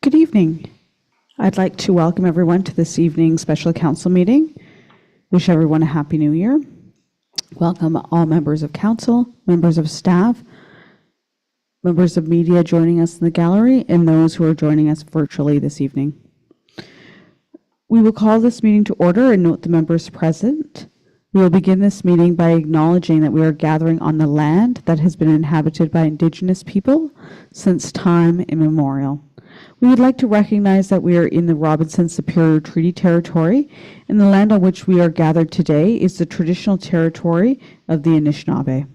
Good evening. I'd like to welcome everyone to this evening's special council meeting. Wish everyone a happy new year. Welcome all members of council, members of staff, members of media joining us in the gallery, and those who are joining us virtually this evening. We will call this meeting to order and note the members present. We will begin this meeting by acknowledging that we are gathering on the land that has been inhabited by Indigenous people since time immemorial. We would like to recognize that we are in the Robinson Superior Treaty Territory, and the land on which we are gathered today is the traditional territory of the Anishinaabe.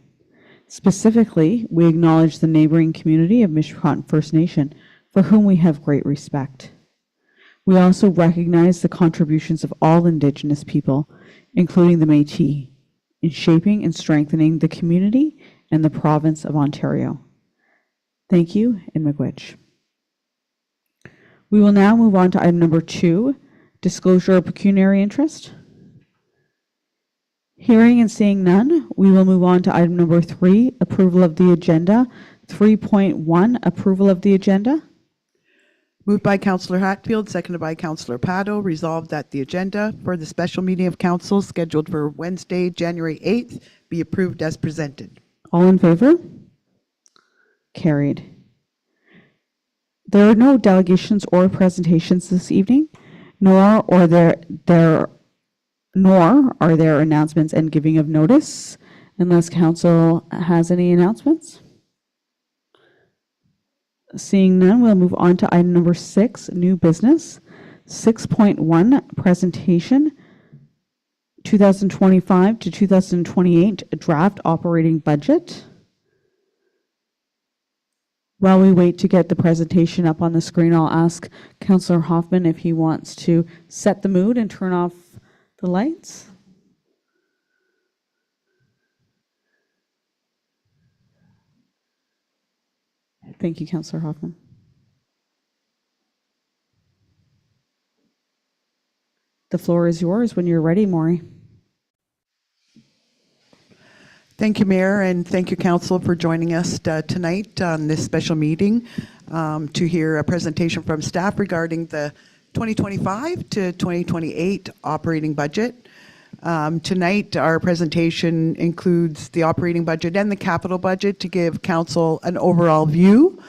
Specifically, we acknowledge the neighboring community of Mishkot First Nation, for whom we have great respect. We also recognize the contributions of all Indigenous people, including the Métis, in shaping and strengthening the community and the province of Ontario. Thank you, and miigwech. We will now move on to item number 2, disclosure of pecuniary interest. Hearing and seeing none, we will move on to item number 3, approval of the agenda. 3.1, approval of the agenda. Moved by Councillor Hatfield, seconded by Councillor Pato. Resolved that the agenda for the special meeting of council scheduled for Wednesday, January 8th be approved as presented. All in favor? Carried. There are no delegations or presentations this evening, nor are there announcements and giving of notice, unless council has any announcements. Seeing none, we'll move on to item number 6, new business. 6.1, presentation 2025 to 2028 draft operating budget. While we wait to get the presentation up on the screen, I'll ask Councillor Hoffman if he wants to set the mood and turn off the lights. Thank you, Councillor Hoffman. The floor is yours when you're ready, Maury. Thank you, Mayor, and thank you, Council, for joining us tonight on this special meeting to hear a presentation from staff regarding the 2025 to 2028 operating budget. Tonight, our presentation includes the operating budget and the capital budget to give Council an overall view.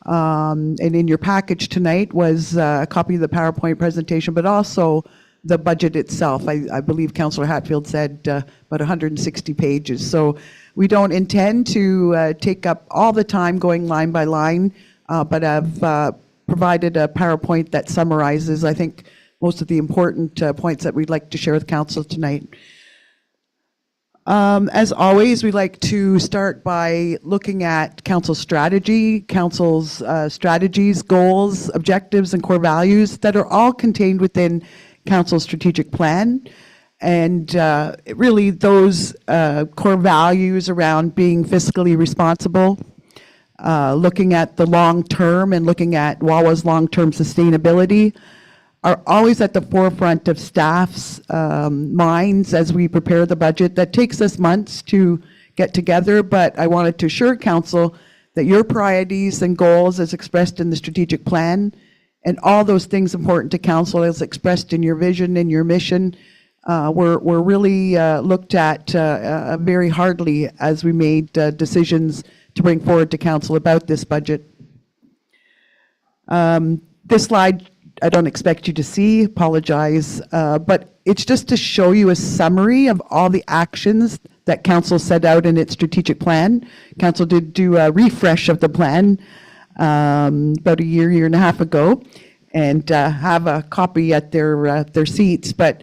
And in your package tonight was a copy of the PowerPoint presentation, but also the budget itself. I believe Councillor Hatfield said about 160 pages. So we don't intend to take up all the time going line by line, but have provided a PowerPoint that summarizes, I think, most of the important points that we'd like to share with Council tonight. As always, we like to start by looking at Council's strategy, Council's strategies, goals, objectives, and core values that are all contained within Council's strategic plan. And really those core values around being fiscally responsible, looking at the long term and looking at Wawa's long-term sustainability are always at the forefront of staff's minds as we prepare the budget. That takes us months to get together, but I wanted to assure Council that your priorities and goals as expressed in the strategic plan and all those things important to Council as expressed in your vision and your mission were really looked at very hardly as we made decisions to bring forward to Council about this budget. This slide I don't expect you to see, apologize, but it's just to show you a summary of all the actions that Council set out in its strategic plan. Council did do a refresh of the plan about a year and a half ago, and have a copy at their seats. But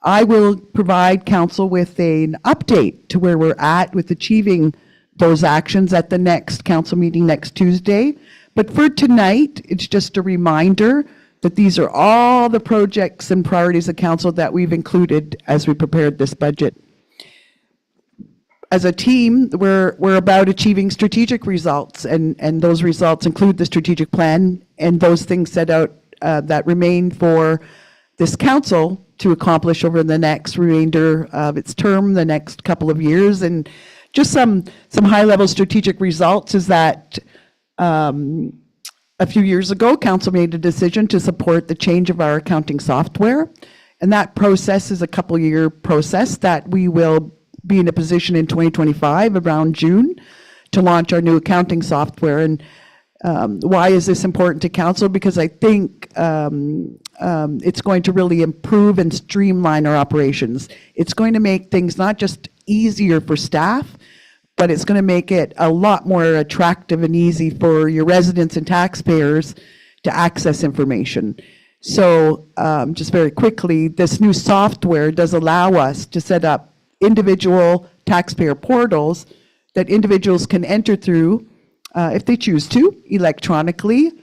I will provide Council with an update to where we're at with achieving those actions at the next Council meeting next Tuesday. But for tonight, it's just a reminder that these are all the projects and priorities of Council that we've included as we prepared this budget. As a team, we're about achieving strategic results, and those results include the strategic plan and those things set out that remain for this Council to accomplish over the next remainder of its term, the next couple of years. And just some high-level strategic results is that A few years ago, council made a decision to support the change of our accounting software. And that process is a couple-year process that we will be in a position in 2025, around June, to launch our new accounting software. And why is this important to council? Because I think it's going to really improve and streamline our operations. It's going to make things not just easier for staff, but it's going to make it a lot more attractive and easy for your residents and taxpayers to access information. So just very quickly, this new software does allow us to set up individual taxpayer portals that individuals can enter through if they choose to, electronically,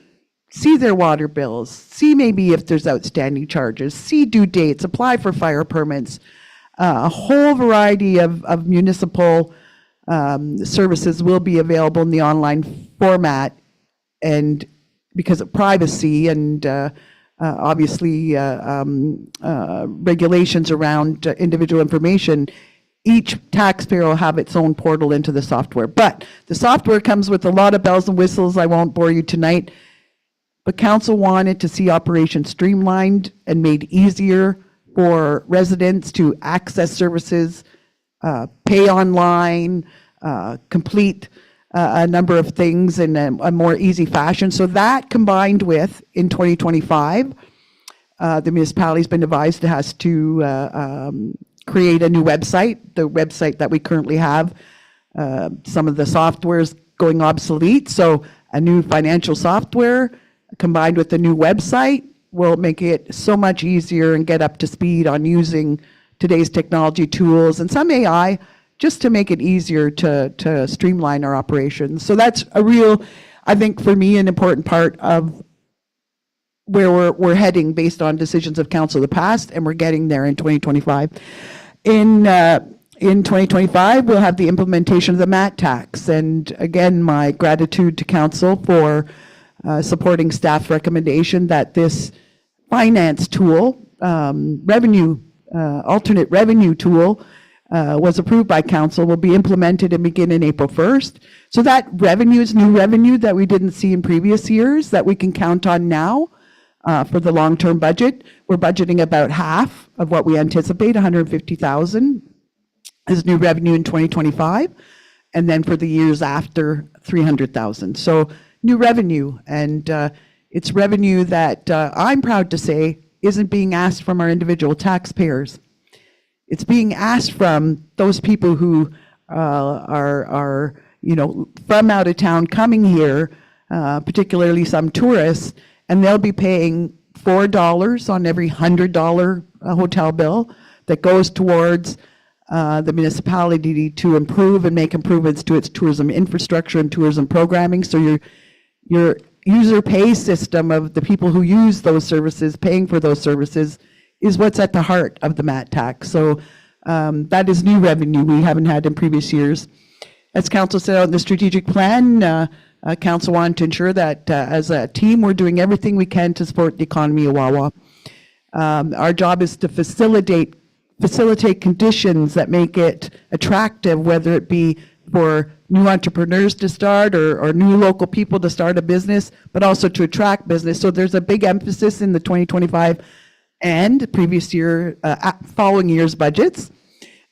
see their water bills, see maybe if there's outstanding charges, see due dates, apply for fire permits, a whole variety of municipal services will be available in the online format. And because of privacy and obviously regulations around individual information, each taxpayer will have its own portal into the software. But the software comes with a lot of bells and whistles. I won't bore you tonight. But council wanted to see operations streamlined and made easier for residents to access services, pay online, complete a number of things in a more easy fashion. So that combined with, in 2025, the municipality's been advised it has to create a new website. The website that we currently have, some of the software is going obsolete. So a new financial software combined with the new website will make it so much easier and get up to speed on using today's technology tools and some AI just to make it easier to streamline our operations. So that's a real, I think for me, an important part of where we're heading based on decisions of council of the past, and we're getting there in 2025. In 2025, we'll have the implementation of the MAT tax. And again, my gratitude to council for supporting staff recommendation that this finance tool, alternate revenue tool, was approved by council, will be implemented and begin in April 1st. So that revenue is new revenue that we didn't see in previous years that we can count on now for the long-term budget. We're budgeting about half of what we anticipate, 150,000 is new revenue in 2025. And then for the years after, 300,000. So new revenue, and it's revenue that I'm proud to say isn't being asked from our individual taxpayers. It's being asked from those people who are from out of town coming here, particularly some tourists, and they'll be paying $4 on every $100 hotel bill that goes towards the municipality to improve and make improvements to its tourism infrastructure and tourism programming. So your user pay system of the people who use those services, paying for those services, is what's at the heart of the MAT tax. So that is new revenue we haven't had in previous years. As council said out in the strategic plan, council wanted to ensure that as a team, we're doing everything we can to support the economy of Wawa. Our job is to facilitate conditions that make it attractive, whether it be for new entrepreneurs to start or new local people to start a business, but also to attract business. So there's a big emphasis in the 2025 and previous year, following year's budgets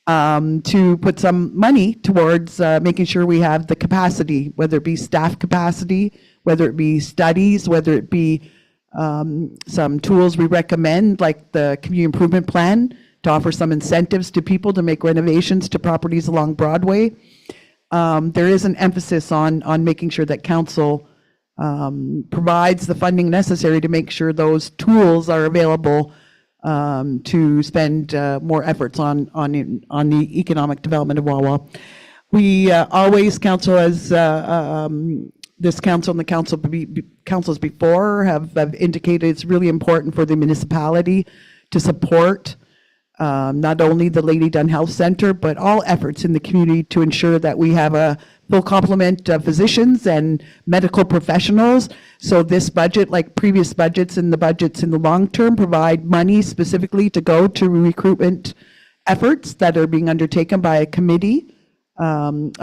to put some money towards making sure we have the capacity, whether it be staff capacity, whether it be studies, whether it be some tools we recommend, like the community improvement plan, to offer some incentives to people to make renovations to properties along Broadway. There is an emphasis on making sure that council provides the funding necessary to make sure those tools are available to spend more efforts on the economic development of Wawa. We always, council as this council and the councils before have indicated it's really important for the municipality to support not only the Lady Dunn Health Center, but all efforts in the community to ensure that we have a full complement of physicians and medical professionals. So this budget, like previous budgets and the budgets in the long term, provide money specifically to go to recruitment efforts that are being undertaken by a committee of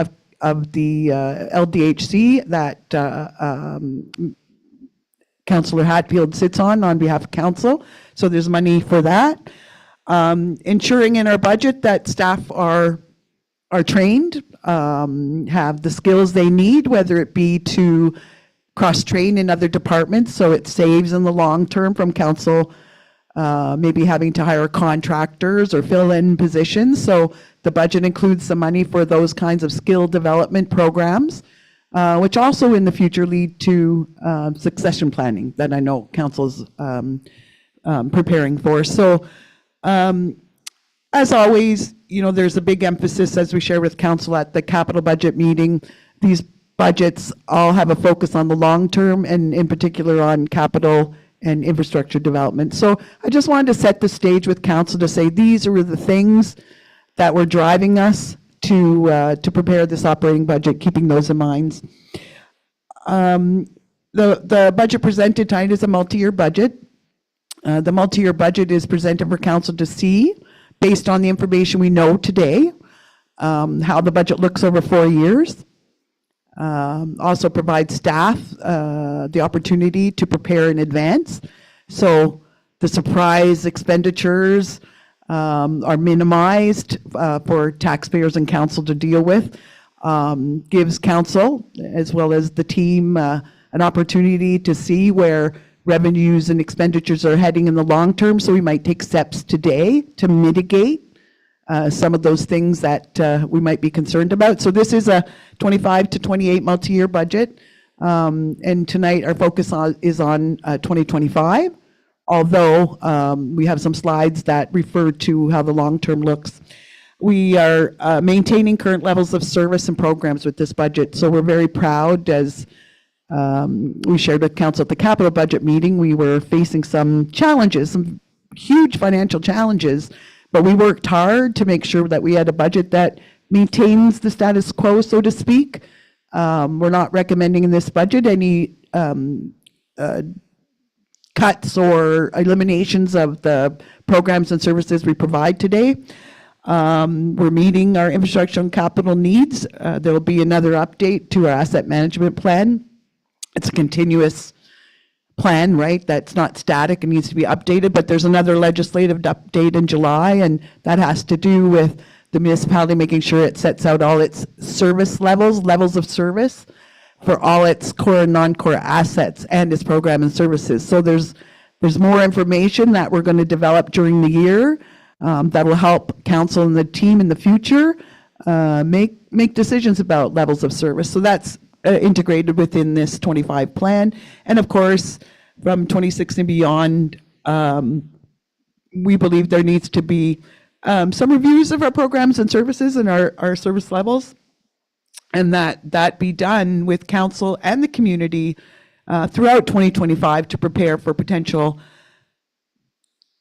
the LDHC that Councillor Hatfield sits on behalf of council. So there's money for that. Ensuring in our budget that staff are trained, have the skills they need, whether it be to cross-train in other departments, so it saves in the long term from council maybe having to hire contractors or fill in positions. So the budget includes some money for those kinds of skill development programs, which also in the future lead to succession planning that I know council's preparing for. So as always, you know, there's a big emphasis, as we share with council at the capital budget meeting. These budgets all have a focus on the long term, and in particular on capital and infrastructure development. So I just wanted to set the stage with council to say these are the things that were driving us to prepare this operating budget, keeping those in mind. The budget presented tonight is a multi-year budget. The multi-year budget is presented for council to see, based on the information we know today, how the budget looks over 4 years. Also provides staff the opportunity to prepare in advance. So the surprise expenditures are minimized for taxpayers and council to deal with. Gives council, as well as the team, an opportunity to see where revenues and expenditures are heading in the long term. So we might take steps today to mitigate some of those things that we might be concerned about. So this is a 25 to 28 multi-year budget. And tonight our focus is on 2025, although we have some slides that refer to how the long term looks. We are maintaining current levels of service and programs with this budget. So we're very proud, as we shared with council at the capital budget meeting. We were facing some challenges, some huge financial challenges, but we worked hard to make sure that we had a budget that maintains the status quo, so to speak. We're not recommending in this budget any cuts or eliminations of the programs and services we provide today. We're meeting our infrastructure and capital needs. There will be another update to our asset management plan. It's a continuous plan, right? That's not static and needs to be updated, but there's another legislative update in July, and that has to do with the municipality making sure it sets out all its service levels of service for all its core and non-core assets and its program and services. So there's more information that we're going to develop during the year that will help council and the team in the future make decisions about levels of service. So that's integrated within this 25 plan. And of course, from 26 and beyond, we believe there needs to be some reviews of our programs and services and our service levels, and that be done with council and the community throughout 2025 to prepare for potential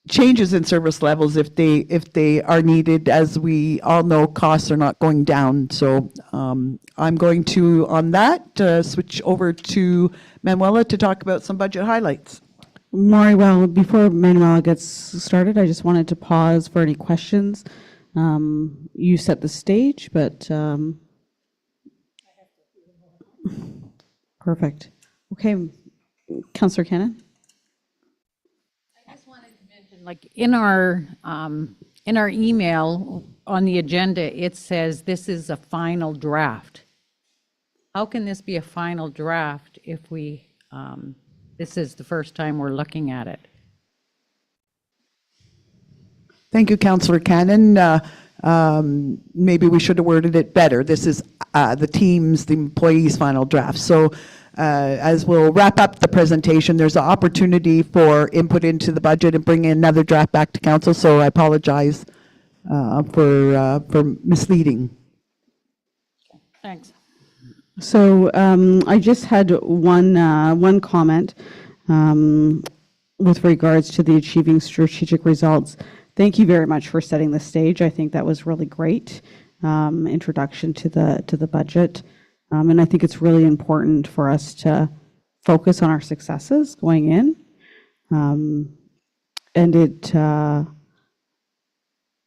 changes in service levels if they are needed. As we all know, costs are not going down. So I'm going to, on that, switch over to Manuela to talk about some budget highlights. Maury, well, before Manuela gets started, I just wanted to pause for any questions. You set the stage, but perfect. Okay, Councillor Cannon. Like in our email on the agenda, it says this is a final draft. How can this be a final draft if we, this is the first time we're looking at it? Thank you, Councillor Cannon. Maybe we should have worded it better. This is the employees' final draft. So as we'll wrap up the presentation, there's an opportunity for input into the budget and bring in another draft back to council. So I apologize for misleading. Thanks. So I just had one comment with regards to the achieving strategic results. Thank you very much for setting the stage. I think that was really great introduction to the budget. And I think it's really important for us to focus on our successes going in. And it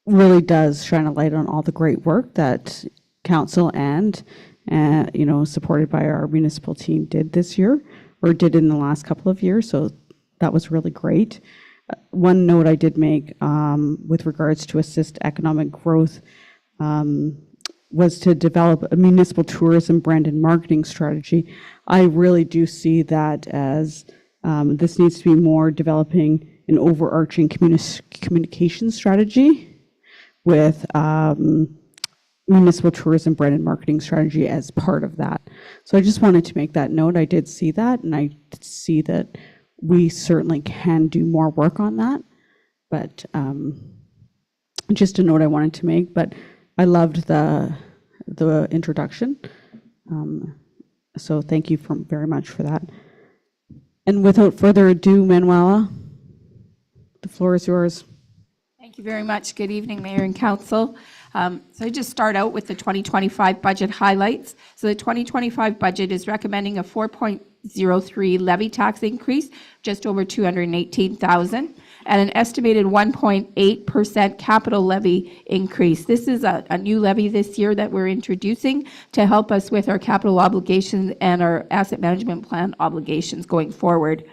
really does shine a light on all the great work that council and supported by our municipal team did this year. or did in the last couple of years, so that was really great. One note I did make with regards to assist economic growth was to develop a municipal tourism brand and marketing strategy. I really do see that as this needs to be more developing an overarching communication strategy with municipal tourism brand and marketing strategy as part of that. So I just wanted to make that note. I did see that, and I see that we certainly can do more work on that. But just a note I wanted to make, but I loved the introduction. So thank you very much for that. And without further ado, Manuela, the floor is yours. Thank you very much. Good evening, Mayor and Council. So I just start out with the 2025 budget highlights. So the 2025 budget is recommending a 4.03 levy tax increase, just over 218,000, and an estimated 1.8% capital levy increase. This is a new levy this year that we're introducing to help us with our capital obligations and our asset management plan obligations going forward.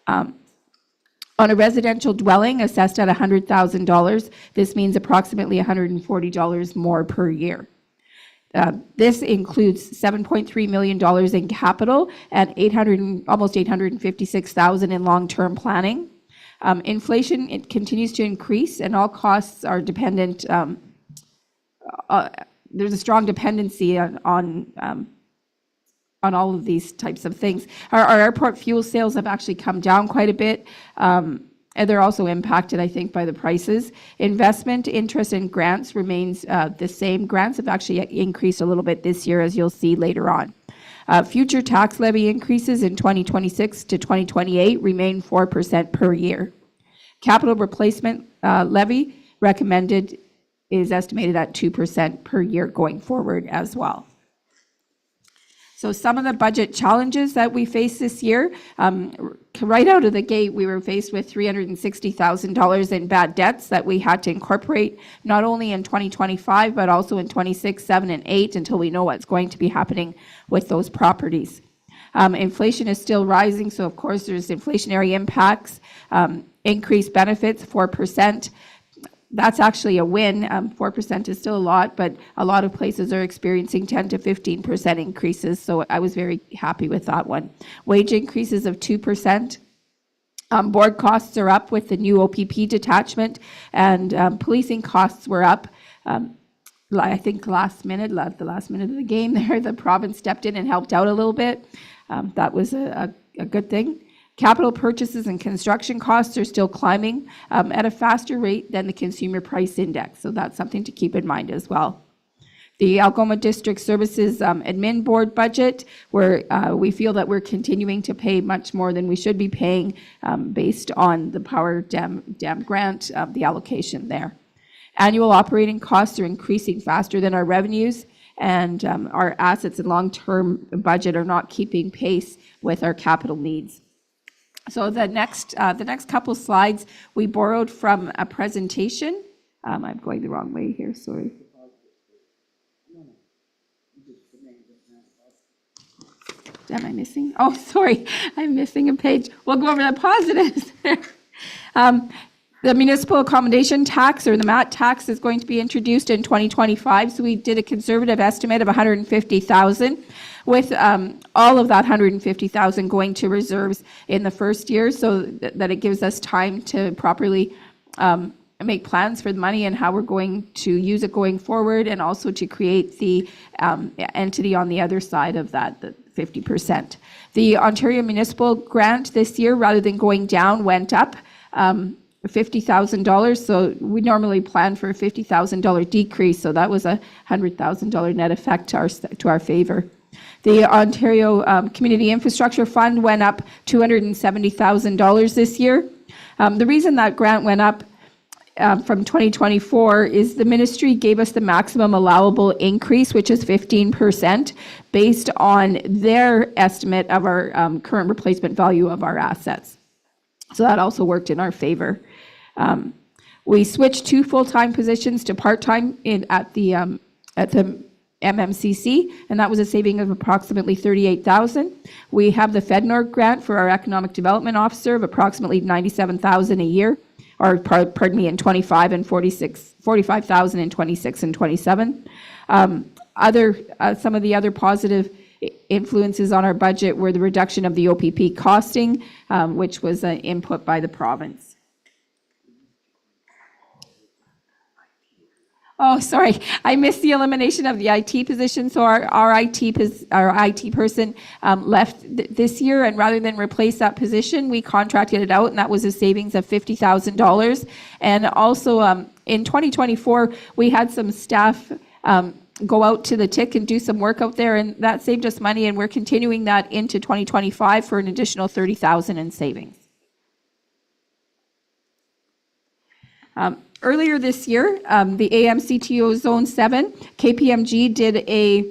On a residential dwelling assessed at $100,000, this means approximately $140 more per year. This includes $7.3 million in capital and almost $856,000 in long-term planning. Inflation, it continues to increase, and all costs are dependent. There's a strong dependency on all of these types of things. Our airport fuel sales have actually come down quite a bit, and they're also impacted, I think, by the prices. Investment, interest, and grants remains the same. Grants have actually increased a little bit this year, as you'll see later on. Future tax levy increases in 2026 to 2028 remain 4% per year. Capital replacement levy recommended is estimated at 2% per year going forward as well. So some of the budget challenges that we face this year, right out of the gate, we were faced with $360,000 in bad debts that we had to incorporate, not only in 2025, but also in 26, 7, and 8, until we know what's going to be happening with those properties. Inflation is still rising, so of course there's inflationary impacts. Increased benefits, 4%. That's actually a win. 4% is still a lot, but a lot of places are experiencing 10 to 15% increases, so I was very happy with that one. Wage increases of 2%. Board costs are up with the new OPP detachment, and policing costs were up. I think the last minute of the game there, the province stepped in and helped out a little bit. That was a good thing. Capital purchases and construction costs are still climbing at a faster rate than the consumer price index, so that's something to keep in mind as well. The Algoma District Services Admin Board budget, where we feel that we're continuing to pay much more than we should be paying based on the Power Dam grant, the allocation there. Annual operating costs are increasing faster than our revenues, and our assets and long-term budget are not keeping pace with our capital needs. So the next couple slides we borrowed from a presentation. I'm going the wrong way here, sorry. Am I missing? Oh, sorry, I'm missing a page. We'll go over the positives. The municipal accommodation tax, or the MAT tax, is going to be introduced in 2025. So we did a conservative estimate of $150,000, with all of that $150,000 going to reserves in the first year, so that it gives us time to properly make plans for the money and how we're going to use it going forward, and also to create the entity on the other side of that, the 50%. The Ontario Municipal Grant this year, rather than going down, went up. $50,000, so we normally plan for a $50,000 decrease, so that was a $100,000 net effect to our favor. The Ontario Community Infrastructure Fund went up $270,000 this year. The reason that grant went up from 2024 is the ministry gave us the maximum allowable increase, which is 15%, based on their estimate of our current replacement value of our assets. So that also worked in our favor. We switched 2 full-time positions to part-time at the MMCC, and that was a saving of approximately $38,000. We have the FedNor grant for our economic development officer of approximately $97,000 a year, or pardon me, in 25 and 45,000 in 26 and 27. Some of the other positive influences on our budget were the reduction of the OPP costing, which was an input by the province. Oh, sorry, I missed the elimination of the IT position. So our IT person left this year, and rather than replace that position, we contracted it out, and that was a savings of $50,000. And also in 2024, we had some staff go out to the TIC and do some work out there, and that saved us money, and we're continuing that into 2025 for an additional $30,000 in savings. Earlier this year, the AMCTO Zone 7, KPMG did a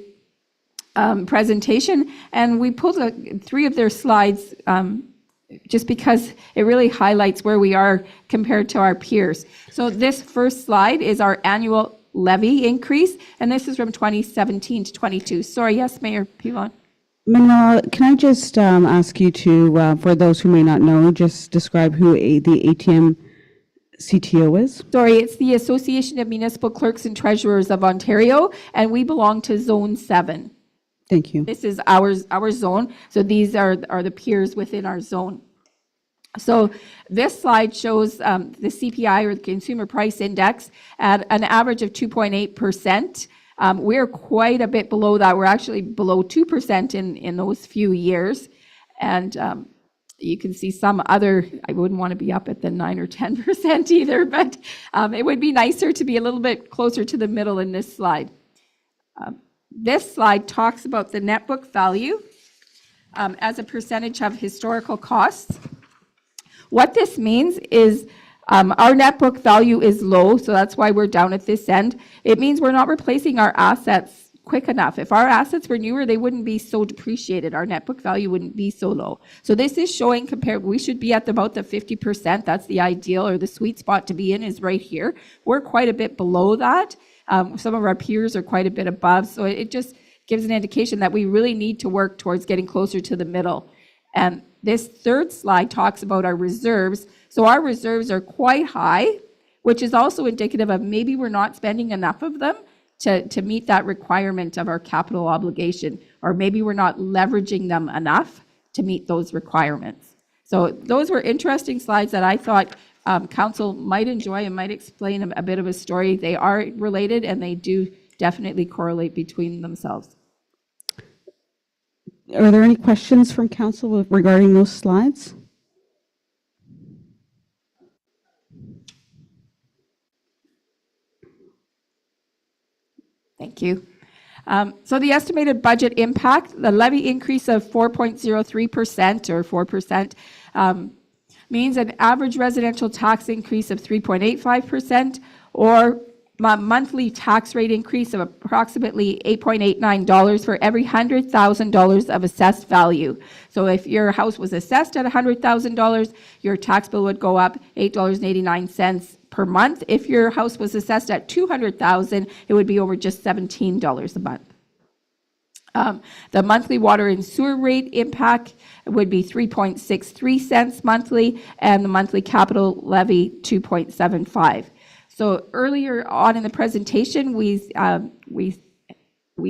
presentation, and we pulled 3 of their slides just because it really highlights where we are compared to our peers. So this first slide is our annual levy increase, and this is from 2017 to 22. Sorry, yes, Mayor Pilon. Manuel, can I just ask you to, for those who may not know, just describe who the ATM CTO is? Sorry, it's the Association of Municipal Clerks and Treasurers of Ontario, and we belong to Zone 7. Thank you. This is our zone, so these are the peers within our zone. So this slide shows the CPI, or the Consumer Price Index, at an average of 2.8%. We're quite a bit below that. We're actually below 2% in those few years. And you can see some other, I wouldn't want to be up at the 9 or 10% either, but it would be nicer to be a little bit closer to the middle in this slide. This slide talks about the net book value as a percentage of historical costs. What this means is our net book value is low, so that's why we're down at this end. It means we're not replacing our assets quick enough. If our assets were newer, they wouldn't be so depreciated. Our net book value wouldn't be so low. So this is showing compared, we should be at about the 50%. That's the ideal, or the sweet spot to be in is right here. We're quite a bit below that. Some of our peers are quite a bit above. So it just gives an indication that we really need to work towards getting closer to the middle. And this third slide talks about our reserves. So our reserves are quite high, which is also indicative of maybe we're not spending enough of them to meet that requirement of our capital obligation, or maybe we're not leveraging them enough to meet those requirements. So those were interesting slides that I thought Council might enjoy and might explain a bit of a story. They are related, and they do definitely correlate between themselves. Are there any questions from Council regarding those slides? Thank you. So the estimated budget impact, the levy increase of 4.03% or 4% means an average residential tax increase of 3.85%, or a monthly tax rate increase of approximately $8.89 for every $100,000 of assessed value. So if your house was assessed at $100,000, your tax bill would go up $8.89 per month. If your house was assessed at $200,000, it would be over just $17 a month. The monthly water and sewer rate impact would be 3.63 cents monthly, and the monthly capital levy 2.75. So earlier on in the presentation, we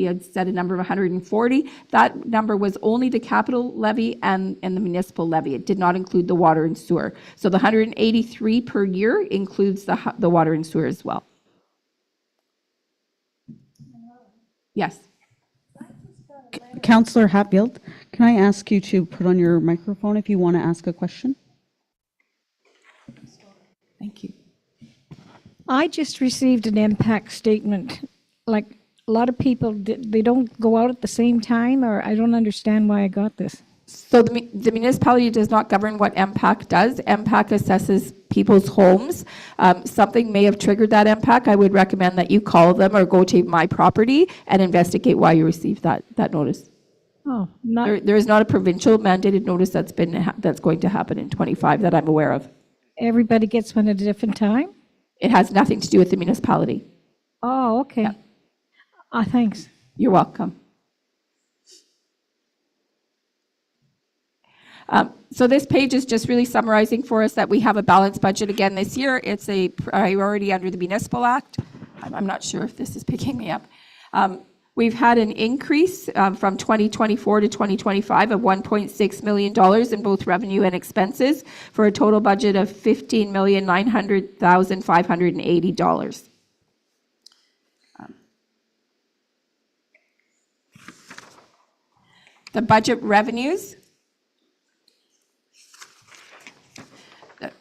had set a number of 140. That number was only the capital levy and the municipal levy. It did not include the water and sewer. So the 183 per year includes the water and sewer as well. Yes. Councillor Hatfield, can I ask you to put on your microphone if you want to ask a question? Thank you. I just received an impact statement. Like a lot of people, they don't go out at the same time, or I don't understand why I got this. So the municipality does not govern what MPAC does. MPAC assesses people's homes. Something may have triggered that MPAC. I would recommend that you call them or go to My Property and investigate why you received that notice. Oh, not There is not a provincial mandated notice that's going to happen in 25 that I'm aware of. everybody gets one at a different time? It has nothing to do with the municipality. Oh, okay. Yeah. Thanks. You're welcome. So this page is just really summarizing for us that we have a balanced budget again this year. It's a priority under the Municipal Act. I'm not sure if this is picking me up. We've had an increase from 2024 to 2025 of $1.6 million in both revenue and expenses for a total budget of $15,900,580. The budget revenues.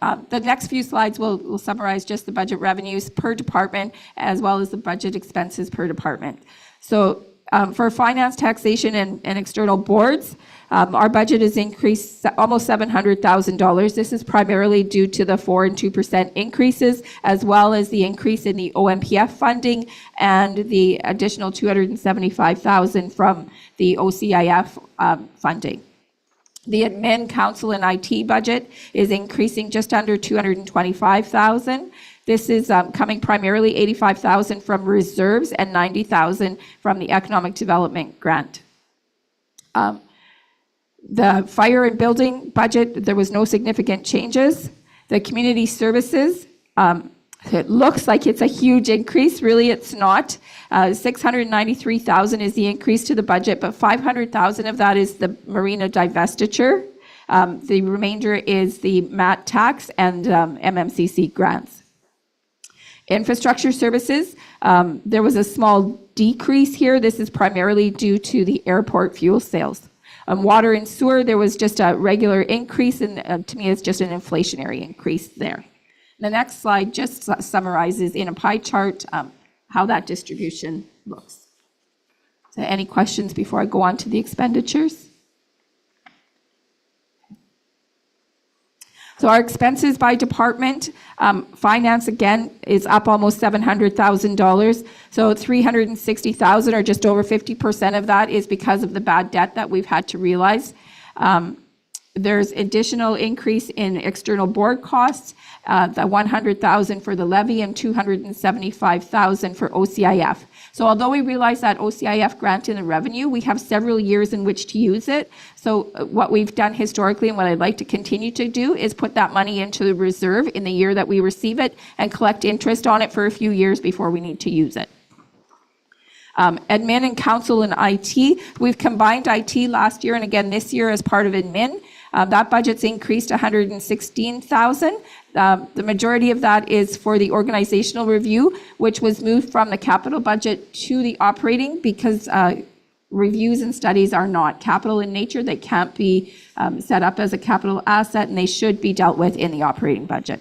The next few slides will summarize just the budget revenues per department as well as the budget expenses per department. So for finance, taxation, and external boards, our budget has increased almost $700,000. This is primarily due to the 4% and 2% increases, as well as the increase in the OMPF funding and the additional $275,000 from the OCIF funding. The admin, council, and IT budget is increasing just under $225,000. This is coming primarily $85,000 from reserves and $90,000 from the economic development grant. The fire and building budget, there was no significant changes. The community services, it looks like it's a huge increase. Really, it's not. $693,000 is the increase to the budget, but $500,000 of that is the marina divestiture. The remainder is the MAT tax and MMCC grants. Infrastructure services, there was a small decrease here. This is primarily due to the airport fuel sales. Water and sewer, there was just a regular increase, and to me, it's just an inflationary increase there. The next slide just summarizes in a pie chart how that distribution looks. So any questions before I go on to the expenditures? So our expenses by department, finance again is up almost $700,000. So $360,000 or just over 50% of that is because of the bad debt that we've had to realize. There's additional increase in external board costs, the $100,000 for the levy and $275,000 for OCIF. So although we realize that OCIF grant in the revenue, we have several years in which to use it. So what we've done historically and what I'd like to continue to do is put that money into the reserve in the year that we receive it and collect interest on it for a few years before we need to use it. Admin and council and IT, we've combined IT last year and again this year as part of admin. That budget's increased $116,000. The majority of that is for the organizational review, which was moved from the capital budget to the operating because reviews and studies are not capital in nature. They can't be set up as a capital asset, and they should be dealt with in the operating budget.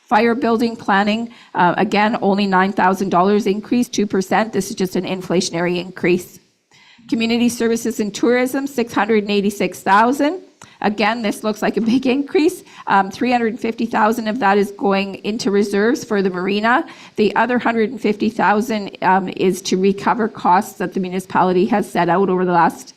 Fire building planning, again, only $9,000 increase, 2%. This is just an inflationary increase. Community services and tourism, $686,000. Again, this looks like a big increase. $350,000 of that is going into reserves for the marina. The other $150,000 is to recover costs that the municipality has set out over the last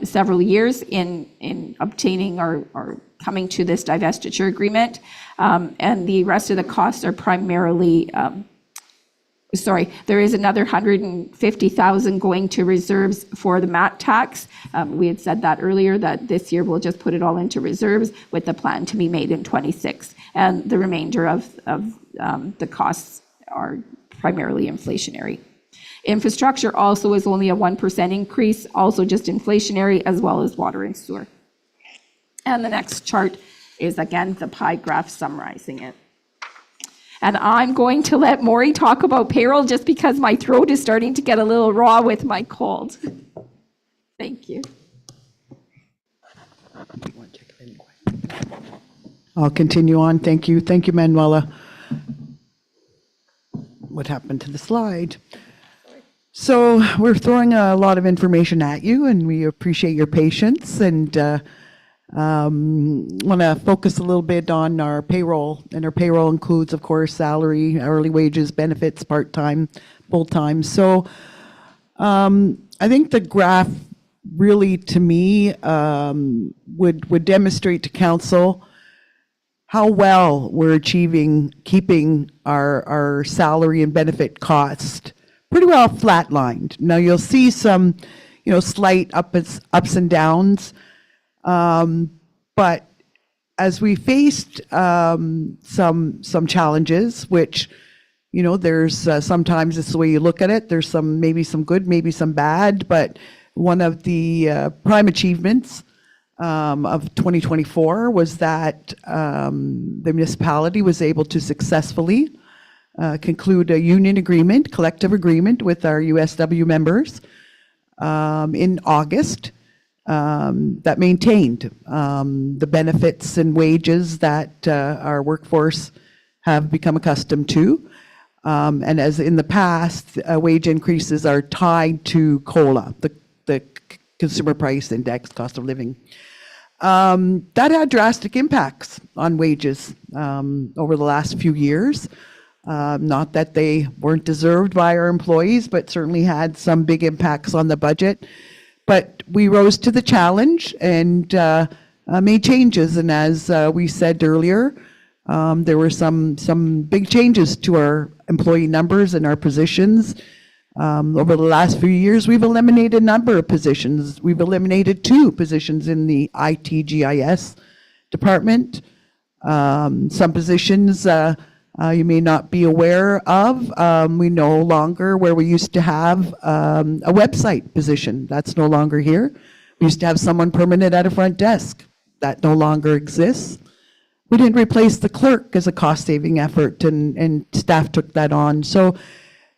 several years in obtaining or coming to this divestiture agreement. And the rest of the costs are primarily, there is another $150,000 going to reserves for the MAT tax. We had said that earlier, that this year we'll just put it all into reserves with the plan to be made in '26. And the remainder of the costs are primarily inflationary. Infrastructure also is only a 1% increase, also just inflationary, as well as water and sewer. And the next chart is, again, the pie graph summarizing it. And I'm going to let Maury talk about payroll just because my throat is starting to get a little raw with my cold. Thank you. I'll continue on. Thank you. Thank you, Manuela. What happened to the slide? So we're throwing a lot of information at you, and we appreciate your patience, and want to focus a little bit on our payroll, and our payroll includes, of course, salary, hourly wages, benefits, part-time, full-time. So I think the graph really, to me, would demonstrate to council how well we're achieving keeping our salary and benefit cost pretty well flatlined. Now you'll see some, slight ups and downs, but as we faced some challenges, which there's sometimes it's the way you look at it. There's maybe some good, maybe some bad, but one of the prime achievements of 2024 was that the municipality was able to successfully conclude a union agreement, collective agreement with our USW members in August that maintained the benefits and wages that our workforce have become accustomed to. And as in the past, wage increases are tied to COLA, the Consumer Price Index, cost of living. That had drastic impacts on wages over the last few years. Not that they weren't deserved by our employees, but certainly had some big impacts on the budget. But we rose to the challenge and made changes. And as we said earlier, there were some big changes to our employee numbers and our positions. Over the last few years, we've eliminated a number of positions. We've eliminated 2 positions in the IT/GIS department. Some positions you may not be aware of. We no longer, where we used to have a website position, that's no longer here. We used to have someone permanent at a front desk. That no longer exists. We didn't replace the clerk as a cost-saving effort, and staff took that on. So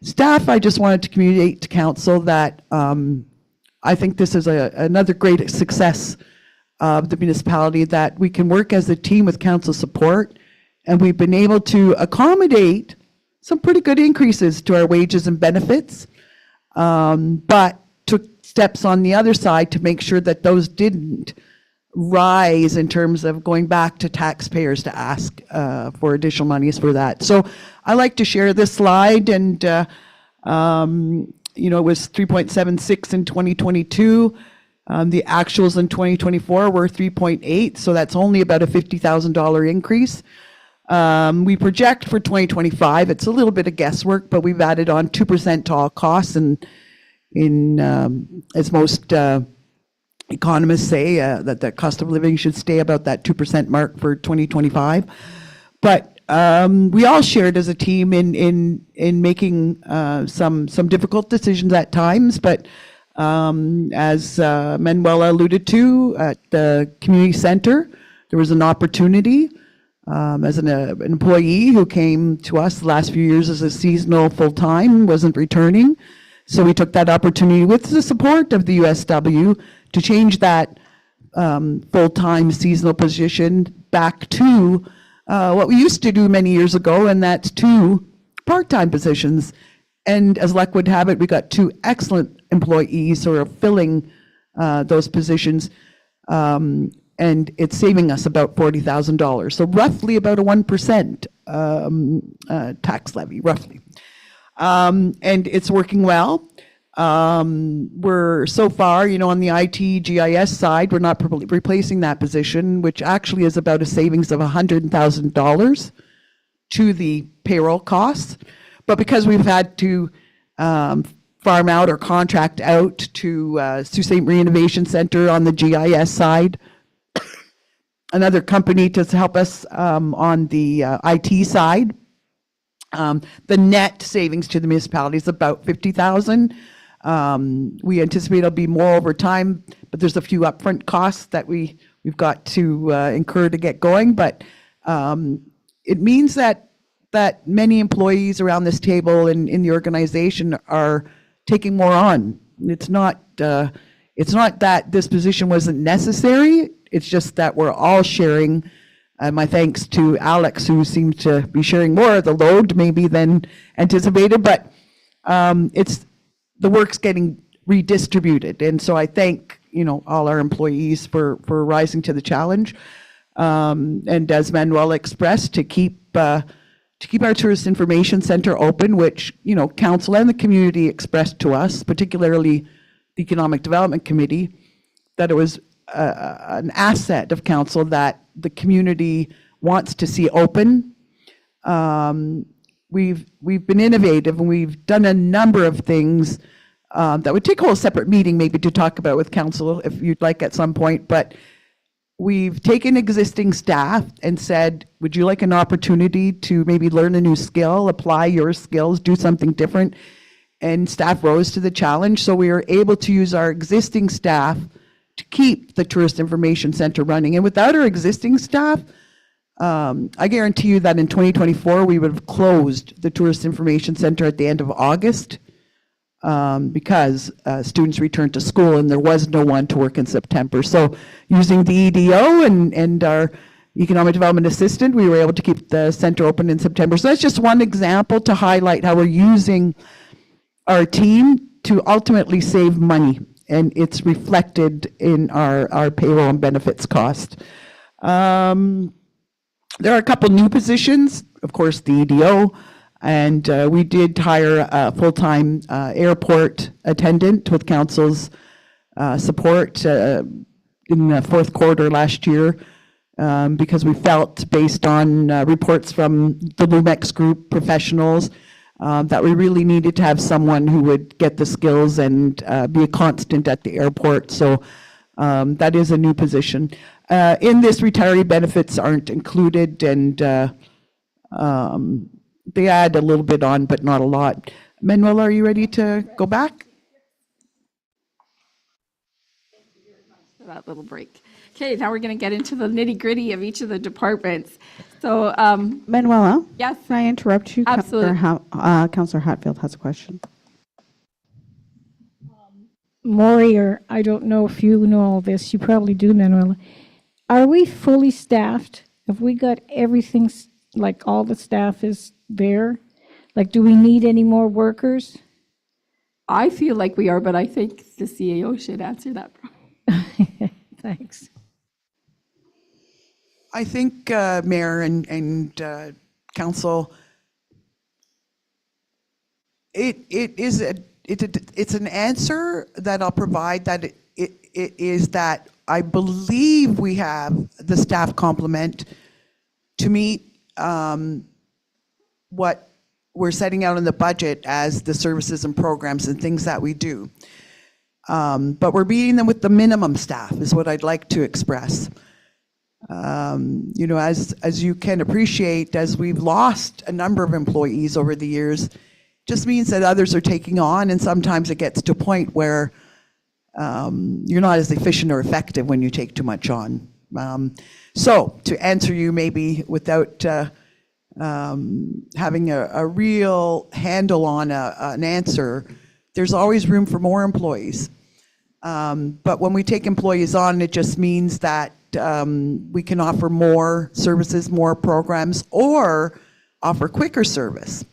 staff, I just wanted to communicate to council that I think this is another great success of the municipality, that we can work as a team with council support, and we've been able to accommodate some pretty good increases to our wages and benefits, but took steps on the other side to make sure that those didn't rise in terms of going back to taxpayers to ask for additional monies for that. So I like to share this slide, and it was 3.76 in 2022. The actuals in 2024 were 3.8, so that's only about a $50,000 increase. We project for 2025, it's a little bit of guesswork, but we've added on 2% to all costs, and as most economists say, that the cost of living should stay about that 2% mark for 2025. But we all shared as a team in making some difficult decisions at times, but as Manuela alluded to, at the community center, there was an opportunity as an employee who came to us the last few years as a seasonal full-time, wasn't returning. So we took that opportunity with the support of the USW to change that full-time seasonal position back to what we used to do many years ago, and that's 2 part-time positions. And as luck would have it, we got 2 excellent employees who are filling those positions, and it's saving us about $40,000. So roughly about a 1% tax levy, roughly. And it's working well. We're so far, on the IT/GIS side, we're not replacing that position, which actually is about a savings of $100,000 to the payroll costs. But because we've had to farm out or contract out to Sault Ste. Marie Innovation Center on the GIS side, another company to help us on the IT side, the net savings to the municipality is about $50,000. We anticipate it'll be more over time, but there's a few upfront costs that we've got to incur to get going. But it means that many employees around this table and in the organization are taking more on. It's not that this position wasn't necessary. It's just that we're all sharing. My thanks to Alex, who seems to be sharing more of the load maybe than anticipated, but the work's getting redistributed. And so I thank, all our employees for rising to the challenge. And as Manuela expressed, to keep our Tourist Information Center open, which, council and the community expressed to us, particularly the Economic Development Committee, that it was an asset of council that the community wants to see open. we've been innovative, and we've done a number of things that would take a whole separate meeting maybe to talk about with council if you'd like at some point. But we've taken existing staff and said, would you like an opportunity to maybe learn a new skill, apply your skills, do something different? And staff rose to the challenge. So we were able to use our existing staff to keep the Tourist Information Center running. And without our existing staff, I guarantee you that in 2024, we would have closed the Tourist Information Center at the end of August because students returned to school and there was no one to work in September. So using the EDO and our Economic Development Assistant, we were able to keep the center open in September. So that's just one example to highlight how we're using our team to ultimately save money, and it's reflected in our payroll and benefits cost. There are a couple new positions, of course, the EDO, and we did hire a full-time airport attendant with council's support in the fourth quarter last year because we felt, based on reports from the Lumex Group professionals, that we really needed to have someone who would get the skills and be a constant at the airport. So that is a new position. In this, retiree benefits aren't included, and they add a little bit on, but not a lot. Manuel, are you ready to go back? For that little break. Okay, now we're going to get into the nitty-gritty of each of the departments. So, Manuela? yes. Can I interrupt you? Absolutely. Councillor Hatfield has a question. Maury, or I don't know if you know all this, you probably do, Manuela. Are we fully staffed? Have we got everything, like all the staff is there? Like, do we need any more workers? I feel like we are, but I think the CAO should answer that. Thanks. I think, Mayor and Council, it's an answer that I'll provide, that it is that I believe we have the staff complement to meet what we're setting out in the budget as the services and programs and things that we do. But we're meeting them with the minimum staff is what I'd like to express. You know, as you can appreciate, as we've lost a number of employees over the years, just means that others are taking on, and sometimes it gets to a point where you're not as efficient or effective when you take too much on. So to answer you maybe without having a real handle on an answer, there's always room for more employees. But when we take employees on, it just means that we can offer more services, more programs, or offer quicker service.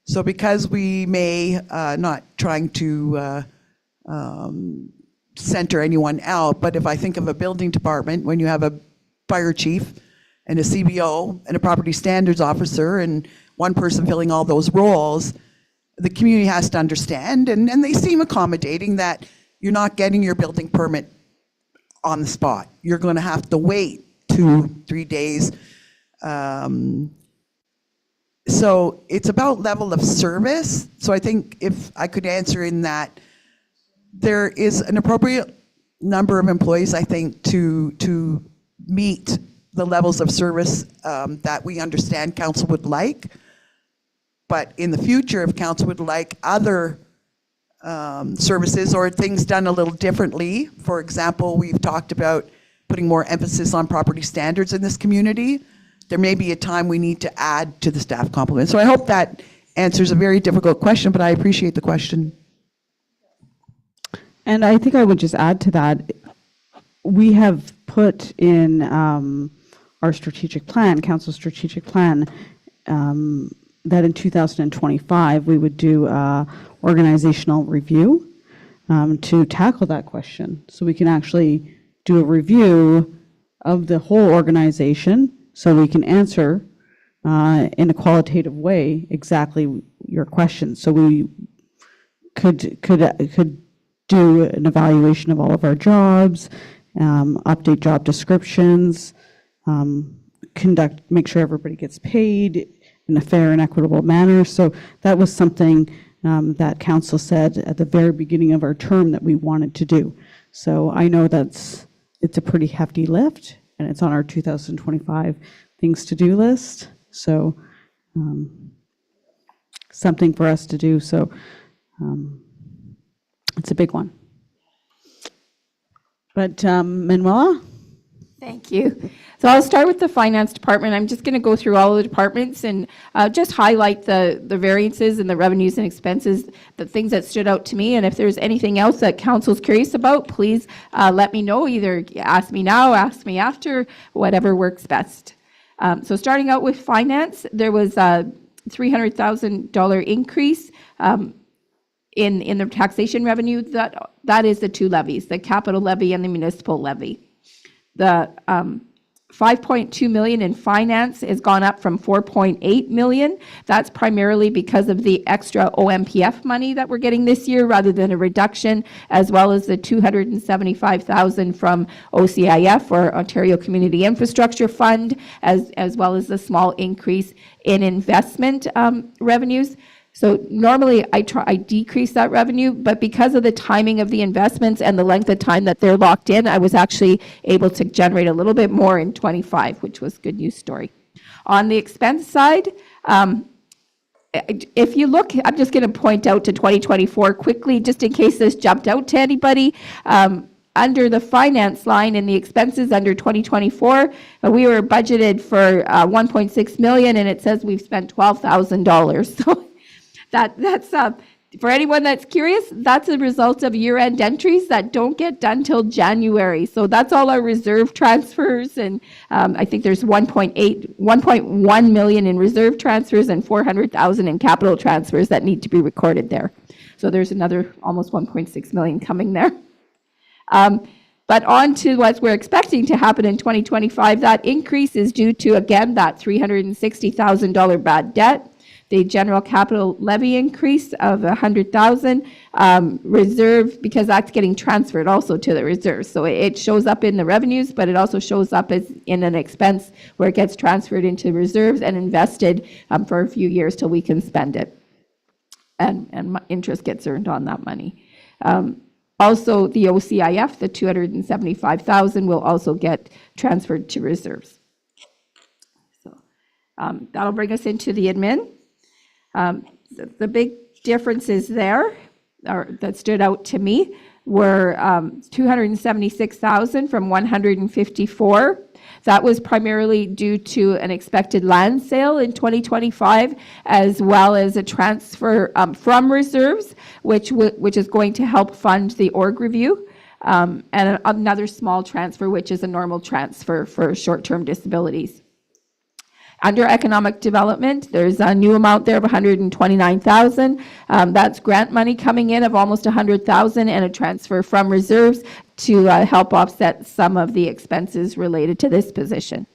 So because we may, not trying to center anyone out, but if I think of a building department, when you have a fire chief and a CBO and a property standards officer and one person filling all those roles, the community has to understand, and they seem accommodating, that you're not getting your building permit on the spot. You're going to have to wait 2-3 days. So it's about level of service. So I think if I could answer in that, there is an appropriate number of employees, I think, to meet the levels of service that we understand council would like. But in the future, if council would like other services or things done a little differently, for example, we've talked about putting more emphasis on property standards in this community, there may be a time we need to add to the staff complement. So I hope that answers a very difficult question, but I appreciate the question. And I think I would just add to that, we have put in our strategic plan, council strategic plan, that in 2025 we would do organizational review to tackle that question. So we can actually do a review of the whole organization so we can answer in a qualitative way exactly your questions. So we could do an evaluation of all of our jobs, update job descriptions, make sure everybody gets paid, in a fair and equitable manner. So that was something that council said at the very beginning of our term that we wanted to do. So I know it's a pretty hefty lift, and it's on our 2025 things to do list. So something for us to do. So it's a big one. But Manuela? Thank you. So I'll start with the finance department. I'm just going to go through all of the departments and just highlight the variances and the revenues and expenses, the things that stood out to me. And if there's anything else that council's curious about, please let me know. Either ask me now, ask me after, whatever works best. So starting out with finance, there was a $300,000 increase in the taxation revenue. That is the two levies, the capital levy and the municipal levy. The 5.2 million in finance has gone up from 4.8 million. That's primarily because of the extra OMPF money that we're getting this year rather than a reduction, as well as the 275,000 from OCIF, or Ontario Community Infrastructure Fund, as well as the small increase in investment revenues. So normally I decrease that revenue, but because of the timing of the investments and the length of time that they're locked in, I was actually able to generate a little bit more in 25, which was a good news story. On the expense side, if you look, I'm just going to point out to 2024 quickly, just in case this jumped out to anybody. Under the finance line in the expenses under 2024, we were budgeted for 1.6 million, and it says we've spent $12,000. So that's for anyone that's curious, that's a result of year-end entries that don't get done till January. So that's all our reserve transfers, and I think there's 1.1 million in reserve transfers and 400,000 in capital transfers that need to be recorded there. So there's another almost 1.6 million coming there. But on to what we're expecting to happen in 2025, that increase is due to, again, that $360,000 bad debt, the general capital levy increase of 100,000, reserve, because that's getting transferred also to the reserve. So it shows up in the revenues, but it also shows up as in an expense where it gets transferred into reserves and invested for a few years till we can spend it. And interest gets earned on that money. Also, the OCIF, the 275,000, will also get transferred to reserves. So that'll bring us into the admin. The big differences there that stood out to me were 276,000 from 154. That was primarily due to an expected land sale in 2025, as well as a transfer from reserves, which is going to help fund the org review, and another small transfer, which is a normal transfer for short-term disabilities. Under economic development, there's a new amount there of 129,000. That's grant money coming in of almost 100,000 and a transfer from reserves to help offset some of the expenses related to this position.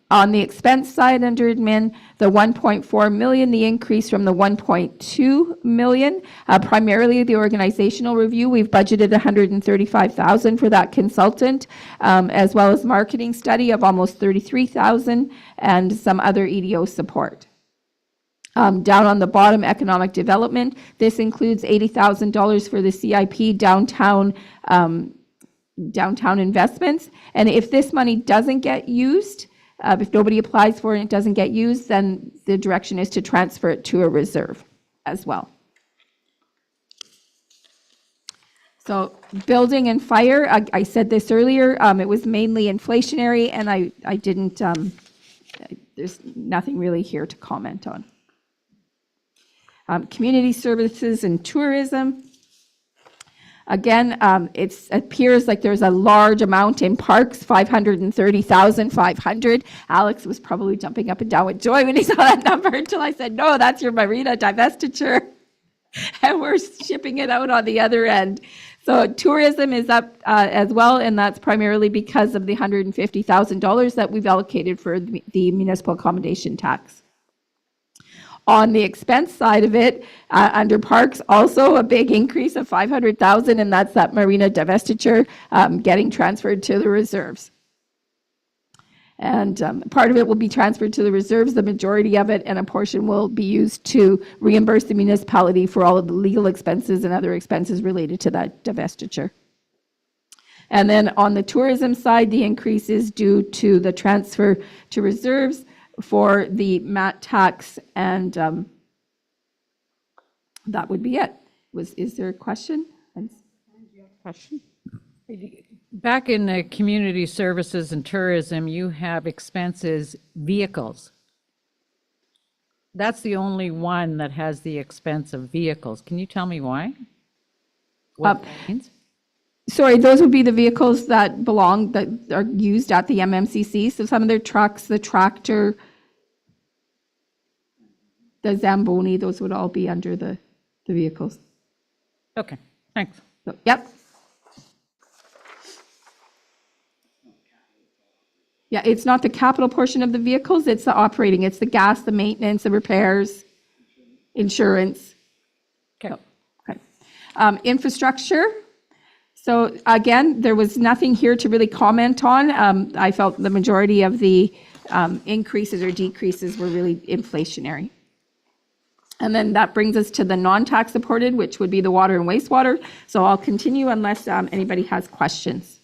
On the expense side under admin, the 1.4 million, the increase from the 1.2 million, primarily the organizational review. We've budgeted 135,000 for that consultant, as well as marketing study of almost 33,000 and some other EDO support. Down on the bottom, economic development. This includes $80,000 for the CIP downtown investments. And if this money doesn't get used, if nobody applies for it and it doesn't get used, then the direction is to transfer it to a reserve as well. So building and fire, I said this earlier, it was mainly inflationary, and I didn't, there's nothing really here to comment on. Community services and tourism. Again, it appears like there's a large amount in parks, 530,500. Alex was probably jumping up and down with joy when he saw that number until I said, no, that's your marina divestiture. And we're shipping it out on the other end. So tourism is up as well, and that's primarily because of the $150,000 that we've allocated for the municipal accommodation tax. On the expense side of it, under parks, also a big increase of 500,000, and that's that marina divestiture getting transferred to the reserves. And part of it will be transferred to the reserves, the majority of it, and a portion will be used to reimburse the municipality for all of the legal expenses and other expenses related to that divestiture. And then on the tourism side, the increase is due to the transfer to reserves for the MAT tax, and that would be it. Is there a question? Question? Back in the community services and tourism, you have expenses, vehicles. That's the only one that has the expense of vehicles. Can you tell me why? What that means? Sorry, those would be the vehicles that are used at the MMCC. So some of their trucks, the tractor, the Zamboni, those would all be under the vehicles. Okay, thanks. So, yep. Yeah, it's not the capital portion of the vehicles, it's the operating. It's the gas, the maintenance, the repairs, insurance. Okay. Okay. Infrastructure. So again, there was nothing here to really comment on. I felt the majority of the increases or decreases were really inflationary. And then that brings us to the non-tax supported, which would be the water and wastewater. So I'll continue unless anybody has questions.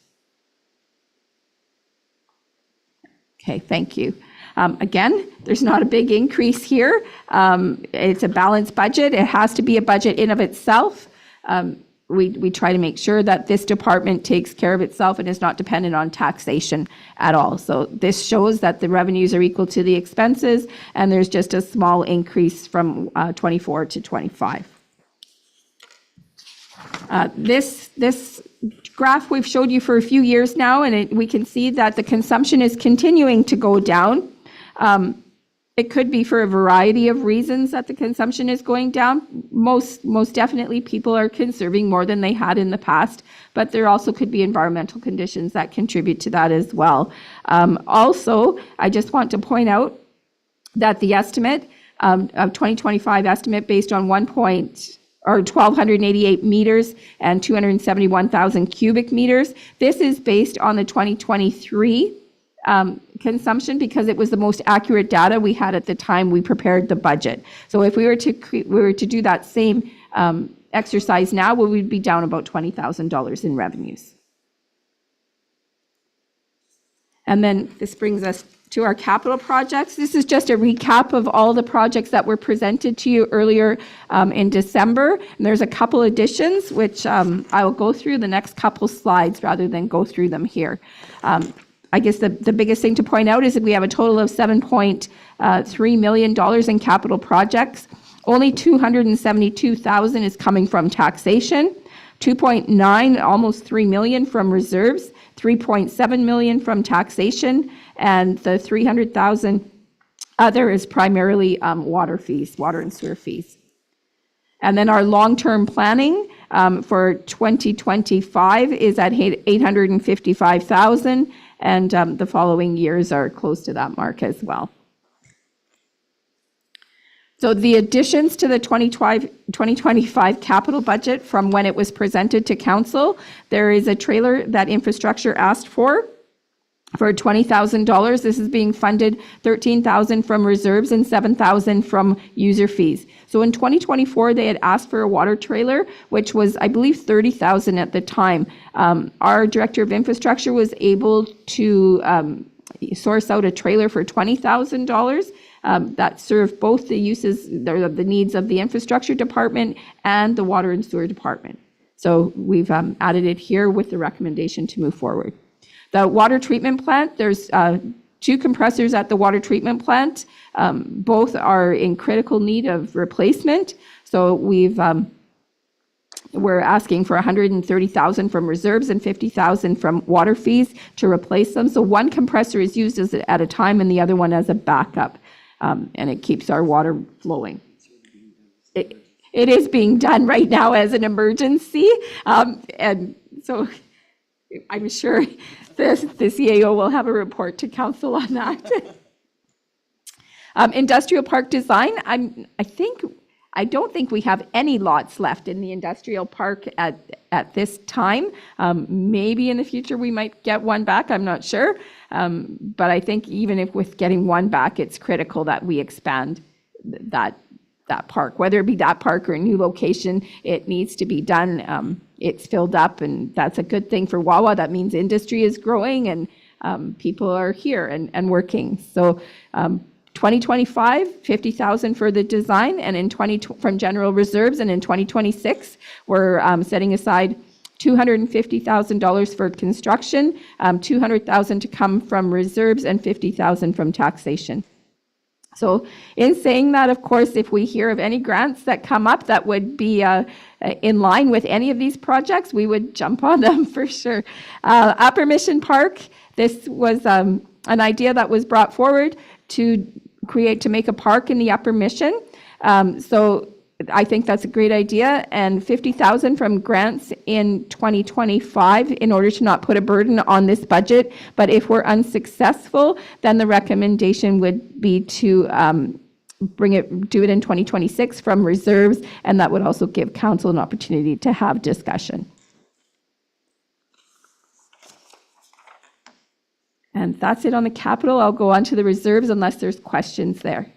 Okay, thank you. Again, there's not a big increase here. It's a balanced budget. It has to be a budget in of itself. We try to make sure that this department takes care of itself and is not dependent on taxation at all. So this shows that the revenues are equal to the expenses, and there's just a small increase from 24 to 25. This graph we've showed you for a few years now, and we can see that the consumption is continuing to go down. It could be for a variety of reasons that the consumption is going down. Most definitely people are conserving more than they had in the past, but there also could be environmental conditions that contribute to that as well. Also, I just want to point out that the estimate of 2025 estimate based on 1,288 meters and 271,000 cubic meters. This is based on the 2023 consumption because it was the most accurate data we had at the time we prepared the budget. So if we were to do that same exercise now, we would be down about $20,000 in revenues. And then this brings us to our capital projects. This is just a recap of all the projects that were presented to you earlier in December. And there's a couple additions, which I will go through the next couple slides rather than go through them here. I guess the biggest thing to point out is that we have a total of $7.3 million in capital projects. Only $272,000 is coming from taxation, 2.9, almost 3 million from reserves, 3.7 million from taxation, and the 300,000 other is primarily water fees, water and sewer fees. And then our long-term planning for 2025 is at 855,000, and the following years are close to that mark as well. So the additions to the 2025 capital budget from when it was presented to council, there is a trailer that infrastructure asked for $20,000. This is being funded $13,000 from reserves and $7,000 from user fees. So in 2024, they had asked for a water trailer, which was, I believe, $30,000 at the time. Our director of infrastructure was able to source out a trailer for $20,000 that served both the uses, the needs of the infrastructure department and the water and sewer department. So we've added it here with the recommendation to move forward. The water treatment plant, there's 2 compressors at the water treatment plant. Both are in critical need of replacement. So we're asking for $130,000 from reserves and $50,000 from water fees to replace them. So one compressor is used at a time and the other one as a backup, and it keeps our water flowing. It is being done right now as an emergency, and so I'm sure the CAO will have a report to council on that. Industrial park design, I think I don't think we have any lots left in the industrial park at this time. Maybe in the future we might get one back, I'm not sure. But I think even if with getting one back, it's critical that we expand that park, whether it be that park or a new location, it needs to be done. It's filled up, and that's a good thing for Wawa. That means industry is growing and people are here and working. So 2025, 50,000 for the design, and in from general reserves, and in 2026, we're setting aside $250,000 for construction, 200,000 to come from reserves, and 50,000 from taxation. So in saying that, of course, if we hear of any grants that come up that would be in line with any of these projects, we would jump on them for sure. Upper Mission Park, this was an idea that was brought forward to make a park in the Upper Mission. So I think that's a great idea, and 50,000 from grants in 2025 in order to not put a burden on this budget. But if we're unsuccessful, then the recommendation would be to do it in 2026 from reserves, and that would also give council an opportunity to have discussion. And that's it on the capital. I'll go on to the reserves unless there's questions there.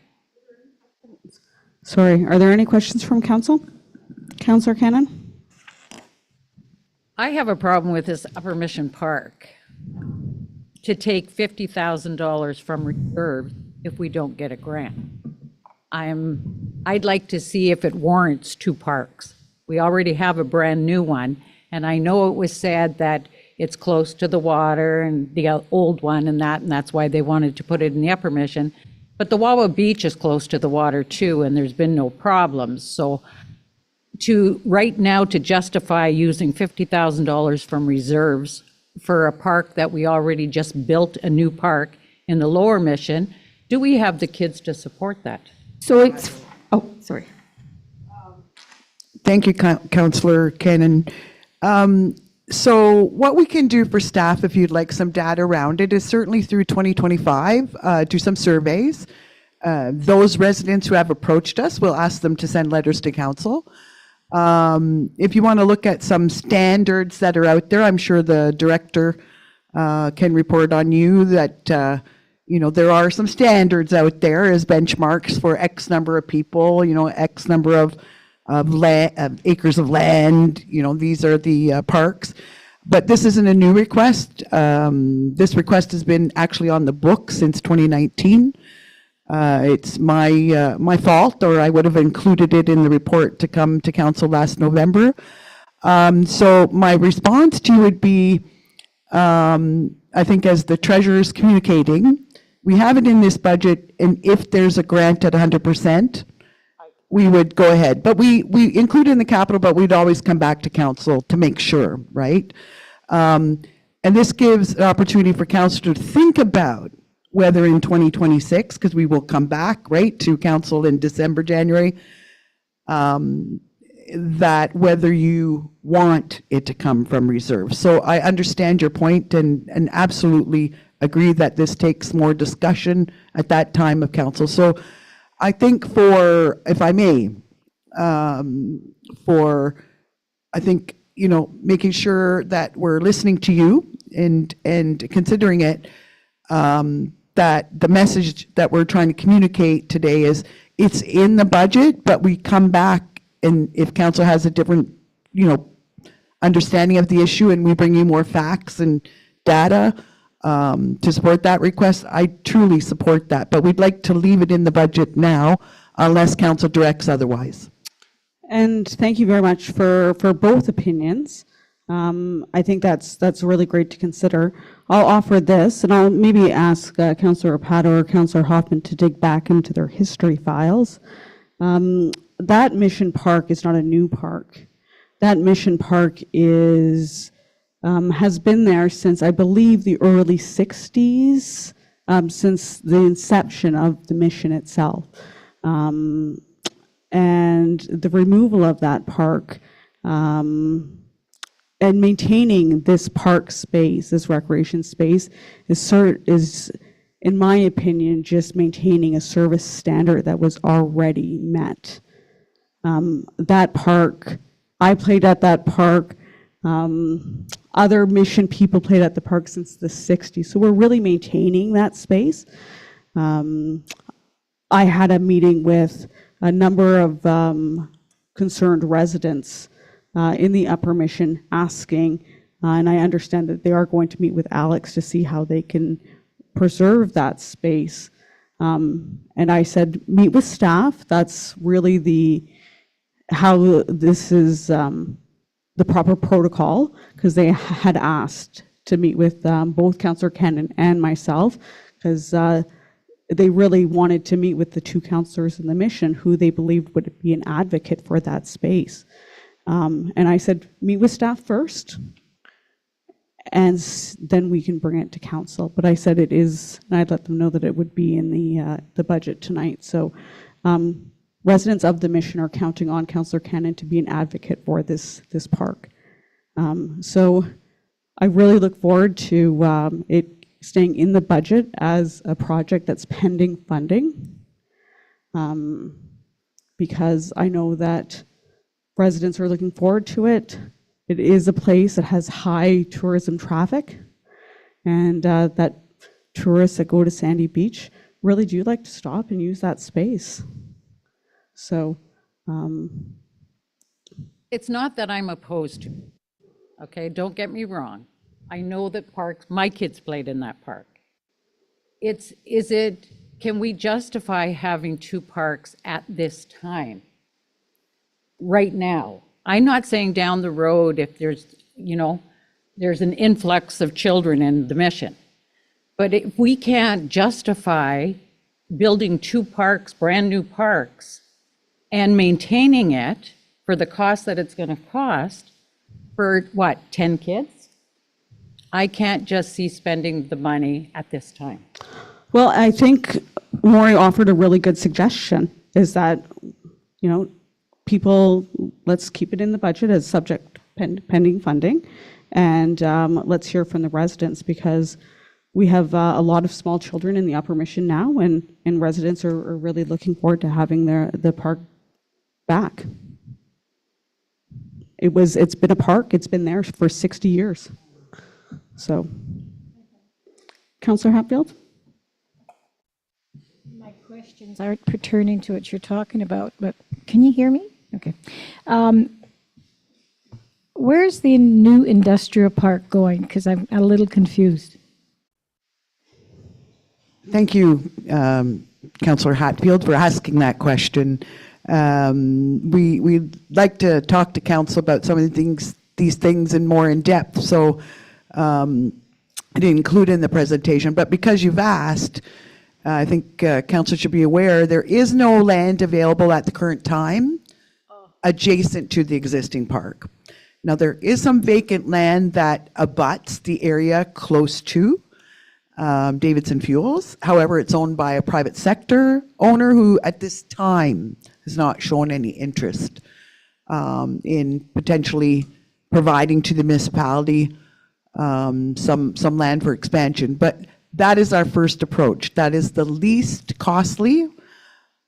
Sorry, are there any questions from council? Councillor Cannon? I have a problem with this Upper Mission Park to take $50,000 from reserve if we don't get a grant. I'd like to see if it warrants two parks. We already have a brand new one, and I know it was said that it's close to the water and the old one and that's why they wanted to put it in the Upper Mission. But the Wawa Beach is close to the water too, and there's been no problems. So right now to justify using $50,000 from reserves for a park that we already just built a new park in the Lower Mission, do we have the kids to support that? So it's, oh, sorry. Thank you, Councillor Cannon. So what we can do for staff, if you'd like some data around it, is certainly through 2025, do some surveys. Those residents who have approached us, we'll ask them to send letters to council. If you want to look at some standards that are out there, I'm sure the director can report on you that, there are some standards out there as benchmarks for X number of people, X number of acres of land, these are the parks. But this isn't a new request. This request has been actually on the book since 2019. It's my fault, or I would have included it in the report to come to council last November. So my response to you would be, I think as the treasurer is communicating, we have it in this budget, and if there's a grant at 100%, we would go ahead. But we include it in the capital, but we'd always come back to council to make sure, right? And this gives an opportunity for council to think about whether in 2026, because we will come back, right, to council in December, January, that whether you want it to come from reserve. So I understand your point and absolutely agree that this takes more discussion at that time of council. So I think if I may, making sure that we're listening to you and considering it, that the message that we're trying to communicate today is it's in the budget, but we come back, and if council has a different, understanding of the issue, and we bring you more facts and data to support that request, I truly support that. But we'd like to leave it in the budget now unless council directs otherwise. And thank you very much for both opinions. I think that's really great to consider. I'll offer this, and I'll maybe ask Councillor Rapato or Councillor Hoffman to dig back into their history files. That Mission Park is not a new park. That Mission Park has been there since, I believe, the early 60s, since the inception of the mission itself. And the removal of that park and maintaining this park space, this recreation space, is, in my opinion, just maintaining a service standard that was already met. That park, I played at that park. Other Mission people played at the park since the 60s. So we're really maintaining that space. I had a meeting with a number of concerned residents in the Upper Mission asking, and I understand that they are going to meet with Alex to see how they can preserve that space. And I said, meet with staff. That's really how this is the proper protocol, because they had asked to meet with both Councillor Cannon and myself, because they really wanted to meet with the two councillors in the Mission who they believed would be an advocate for that space. And I said, meet with staff first, and then we can bring it to council. But I said it is, and I'd let them know that it would be in the budget tonight. So residents of the Mission are counting on Councillor Cannon to be an advocate for this park. So I really look forward to it staying in the budget as a project that's pending funding, because I know that residents are looking forward to it. It is a place that has high tourism traffic, and that tourists that go to Sandy Beach really do like to stop and use that space. So It's not that I'm opposed to it, okay? Don't get me wrong. I know that parks, my kids played in that park. Can we justify having two parks at this time? Right now? I'm not saying down the road if there's an influx of children in the Mission. But if we can't justify building two parks, brand new parks, and maintaining it for the cost that it's going to cost for what, 10 kids? I can't just see spending the money at this time. well, I think Maury offered a really good suggestion, is that, people, let's keep it in the budget as subject pending funding, and let's hear from the residents, because we have a lot of small children in the Upper Mission now, and residents are really looking forward to having the park back. It's been a park, it's been there for 60 years. So, Councillor Hatfield? My questions aren't pertaining to what you're talking about, but can you hear me? Okay. Where's the new industrial park going? Because I'm a little confused. Thank you, Councillor Hatfield, for asking that question. We'd like to talk to council about some of these things in more in depth. So I didn't include in the presentation, but because you've asked, I think council should be aware there is no land available at the current time adjacent to the existing park. Now, there is some vacant land that abuts the area close to Davidson Fuels. However, it's owned by a private sector owner who at this time has not shown any interest in potentially providing to the municipality some land for expansion. But that is our first approach. That is the least costly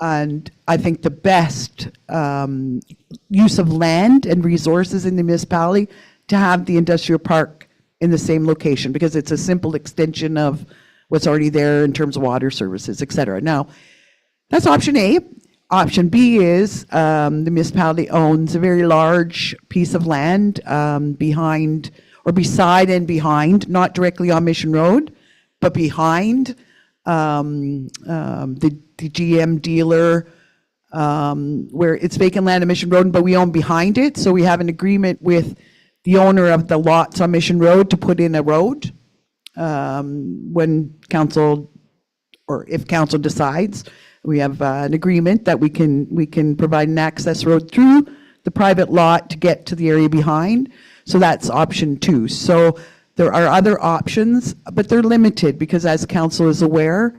and I think the best use of land and resources in the municipality to have the industrial park in the same location, because it's a simple extension of what's already there in terms of water services, et cetera. Now, that's option A. Option B is the municipality owns a very large piece of land behind or beside and behind, not directly on Mission Road, but behind the GM dealer, where it's vacant land on Mission Road, but we own behind it. So we have an agreement with the owner of the lots on Mission Road to put in a road when council, or if council decides. We have an agreement that we can provide an access road through the private lot to get to the area behind. So that's option 2. So there are other options, but they're limited because, as council is aware,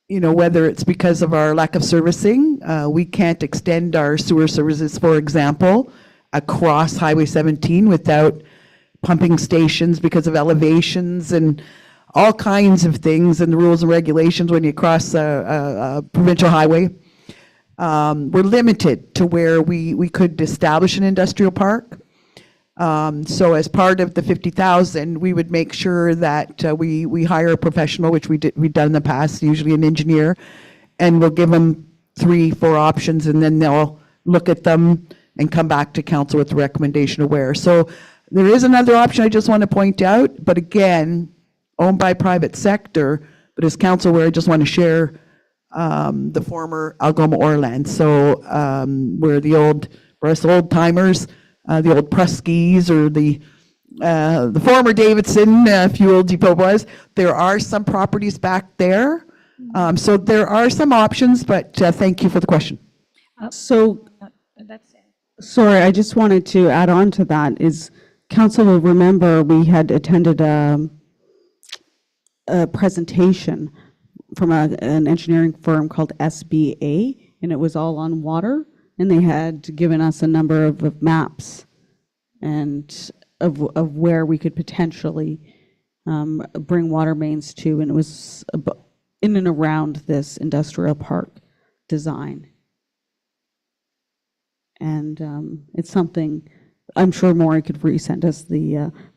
whether it's because of our lack of servicing, we can't extend our sewer services, for example, across Highway 17 without pumping stations because of elevations and all kinds of things and the rules and regulations when you cross a provincial highway. we're limited to where we could establish an industrial park. So as part of the 50,000, we would make sure that we hire a professional, which we've done in the past, usually an engineer, and we'll give them 3-4 options, and then they'll look at them and come back to council with the recommendation of where. So there is another option I just want to point out, but again, owned by private sector, but as council where I just want to share the former Algoma Orland. So where for us old timers, the old Pruskies or the former Davidson fuel depot was, there are some properties back there. So there are some options, but thank you for the question. So, That's it. sorry, I just wanted to add on to that is council will remember we had attended a presentation from an engineering firm called SBA, and it was all on water, and they had given us a number of maps and of where we could potentially bring water mains to, and it was in and around this industrial park design. And it's something, I'm sure Maury could resend us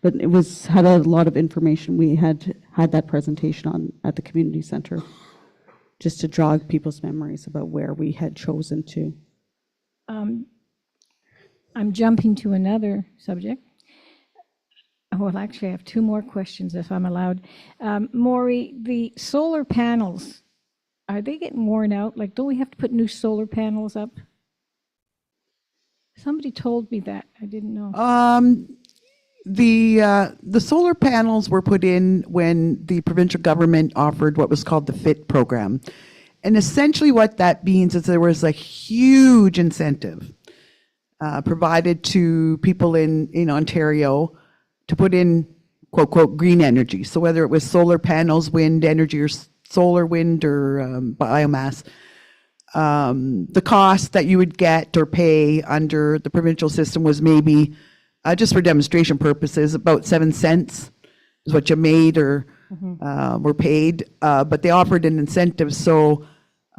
but it had a lot of information. We had that presentation at the community center, just to jog people's memories about where we had chosen to. I'm jumping to another subject. Well, actually, I have 2 more questions if I'm allowed. Maury, the solar panels, are they getting worn out? Like, don't we have to put new solar panels up? Somebody told me that. I didn't know. The solar panels were put in when the provincial government offered what was called the FIT program. And essentially what that means is there was a huge incentive provided to people in Ontario to put in, quote, quote, green energy. So whether it was solar panels, wind energy, or solar, wind, or biomass, the cost that you would get or pay under the provincial system was maybe, just for demonstration purposes, about 7 cents is what you made or were paid. But they offered an incentive. So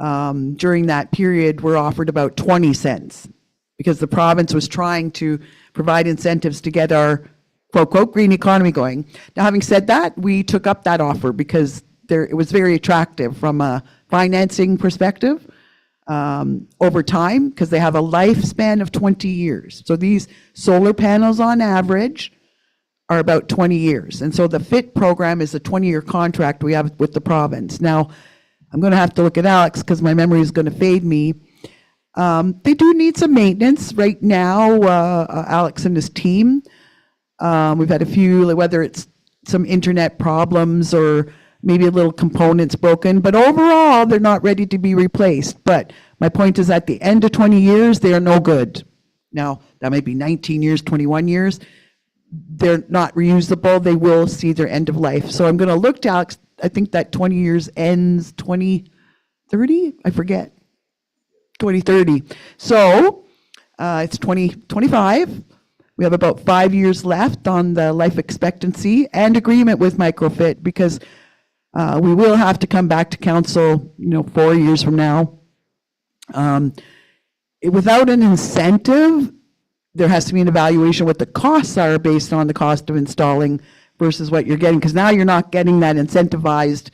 during that period, we're offered about 20 cents because the province was trying to provide incentives to get our, quote, quote, green economy going. Now, having said that, we took up that offer because it was very attractive from a financing perspective. Over time, because they have a lifespan of 20 years. So these solar panels on average are about 20 years. And so the FIT program is a 20-year contract we have with the province. Now, I'm going to have to look at Alex because my memory is going to fade me. They do need some maintenance right now, Alex and his team. We've had a few, whether it's some internet problems or maybe a little components broken, but overall, they're not ready to be replaced. But my point is at the end of 20 years, they are no good. Now, that might be 19 years, 21 years. They're not reusable. They will see their end of life. So I'm going to look to Alex. I think that 20 years ends 2030? I forget. 2030. So it's 2025. We have about 5 years left on the life expectancy and agreement with Microfit because we will have to come back to council, 4 years from now. Without an incentive, there has to be an evaluation what the costs are based on the cost of installing versus what you're getting, because now you're not getting that incentivized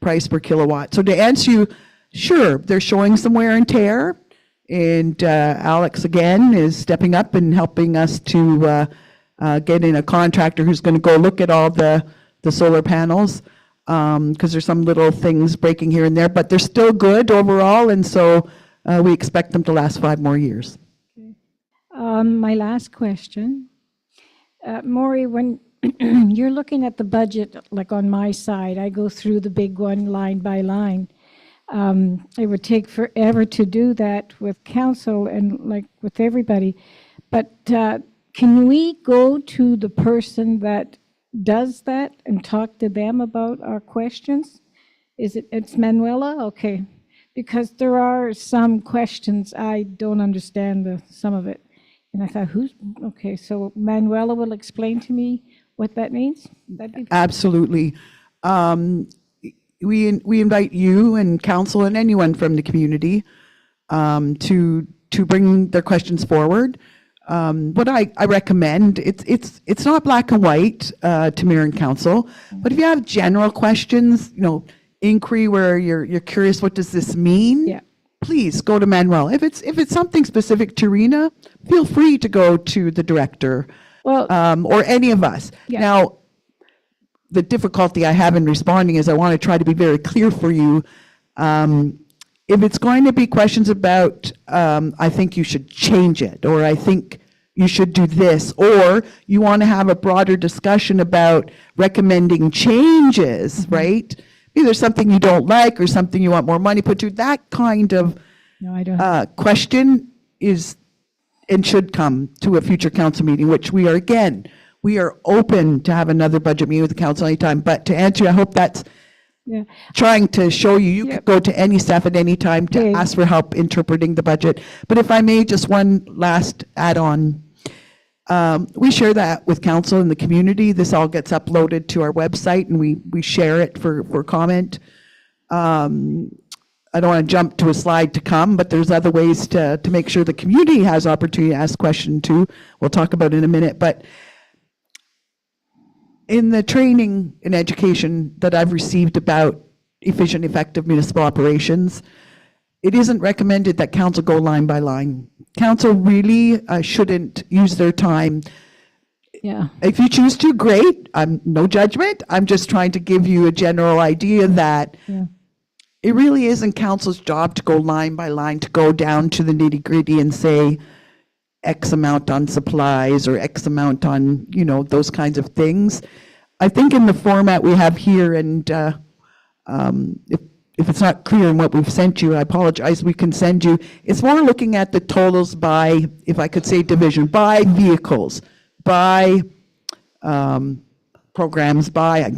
price per kilowatt. So to answer you, sure, they're showing some wear and tear, and Alex again is stepping up and helping us to get in a contractor who's going to go look at all the solar panels. Because there's some little things breaking here and there, but they're still good overall, and so we expect them to last 5 more years. My last question. Maury, when you're looking at the budget, like on my side, I go through the big one line by line. It would take forever to do that with council and like with everybody. But can we go to the person that does that and talk to them about our questions? It's Manuela? Okay. Because there are some questions I don't understand some of it. And I thought, okay, so Manuela will explain to me what that means? Absolutely. We invite you and council and anyone from the community to bring their questions forward. What I recommend, it's not black and white to mayor and council, but if you have general questions, inquiry where you're curious, what does this mean? Yeah. Please go to Manuel. If it's something specific to Rena, feel free to go to the director, Well- or any of us. Yeah. Now, the difficulty I have in responding is I want to try to be very clear for you. If it's going to be questions about, I think you should change it, or I think you should do this, or you want to have a broader discussion about recommending changes, right? Either something you don't like or something you want more money put to, that kind of No, I don't. question is and should come to a future council meeting, which we are open to have another budget meeting with the council anytime. But to answer, I hope that's Yeah. trying to show you, you Yep. could go to any staff at any time to Okay. ask for help interpreting the budget. But if I may, just one last add-on. We share that with council and the community. This all gets uploaded to our website and we share it for comment. I don't want to jump to a slide to come, but there's other ways to make sure the community has opportunity to ask questions too. We'll talk about it in a minute, but in the training and education that I've received about efficient, effective municipal operations, it isn't recommended that council go line by line. Council really shouldn't use their time. Yeah. If you choose to, great. No judgment. I'm just trying to give you a general idea that Yeah. it really isn't council's job to go line by line, to go down to the nitty gritty and say X amount on supplies or X amount on, those kinds of things. I think in the format we have here, and if it's not clear in what we've sent you, I apologize, we can send you. It's more looking at the totals by, if I could say division, by vehicles, by programs, but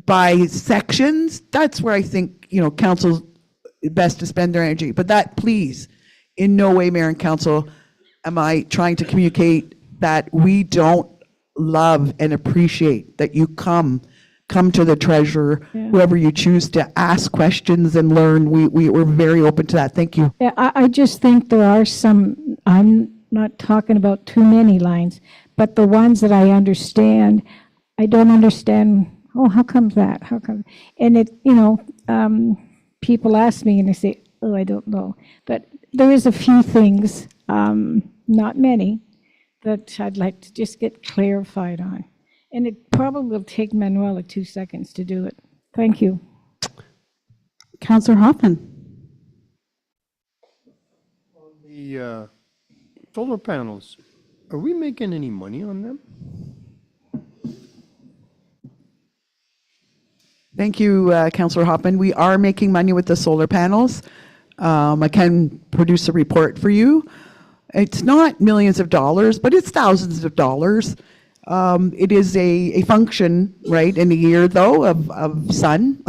by sections. That's where I think, council's best to spend their energy. But that, please, in no way, mayor and council, am I trying to communicate that we don't love and appreciate that you come to the treasurer, whoever you choose, to ask questions and learn. We're very open to that. Thank you. Yeah, I just think there are some, I'm not talking about too many lines, but the ones that I understand, I don't understand, how come that? How come? And it, people ask me and they say, I don't know. But there is a few things, not many, that I'd like to just get clarified on. And it probably will take Manuela 2 seconds to do it. Thank you. Councillor Hoffman. The solar panels, are we making any money on them? Thank you, Councillor Hoffman. We are making money with the solar panels. I can produce a report for you. It's not millions of dollars, but it's thousands of dollars. It is a function, right, in a year, though, of sun,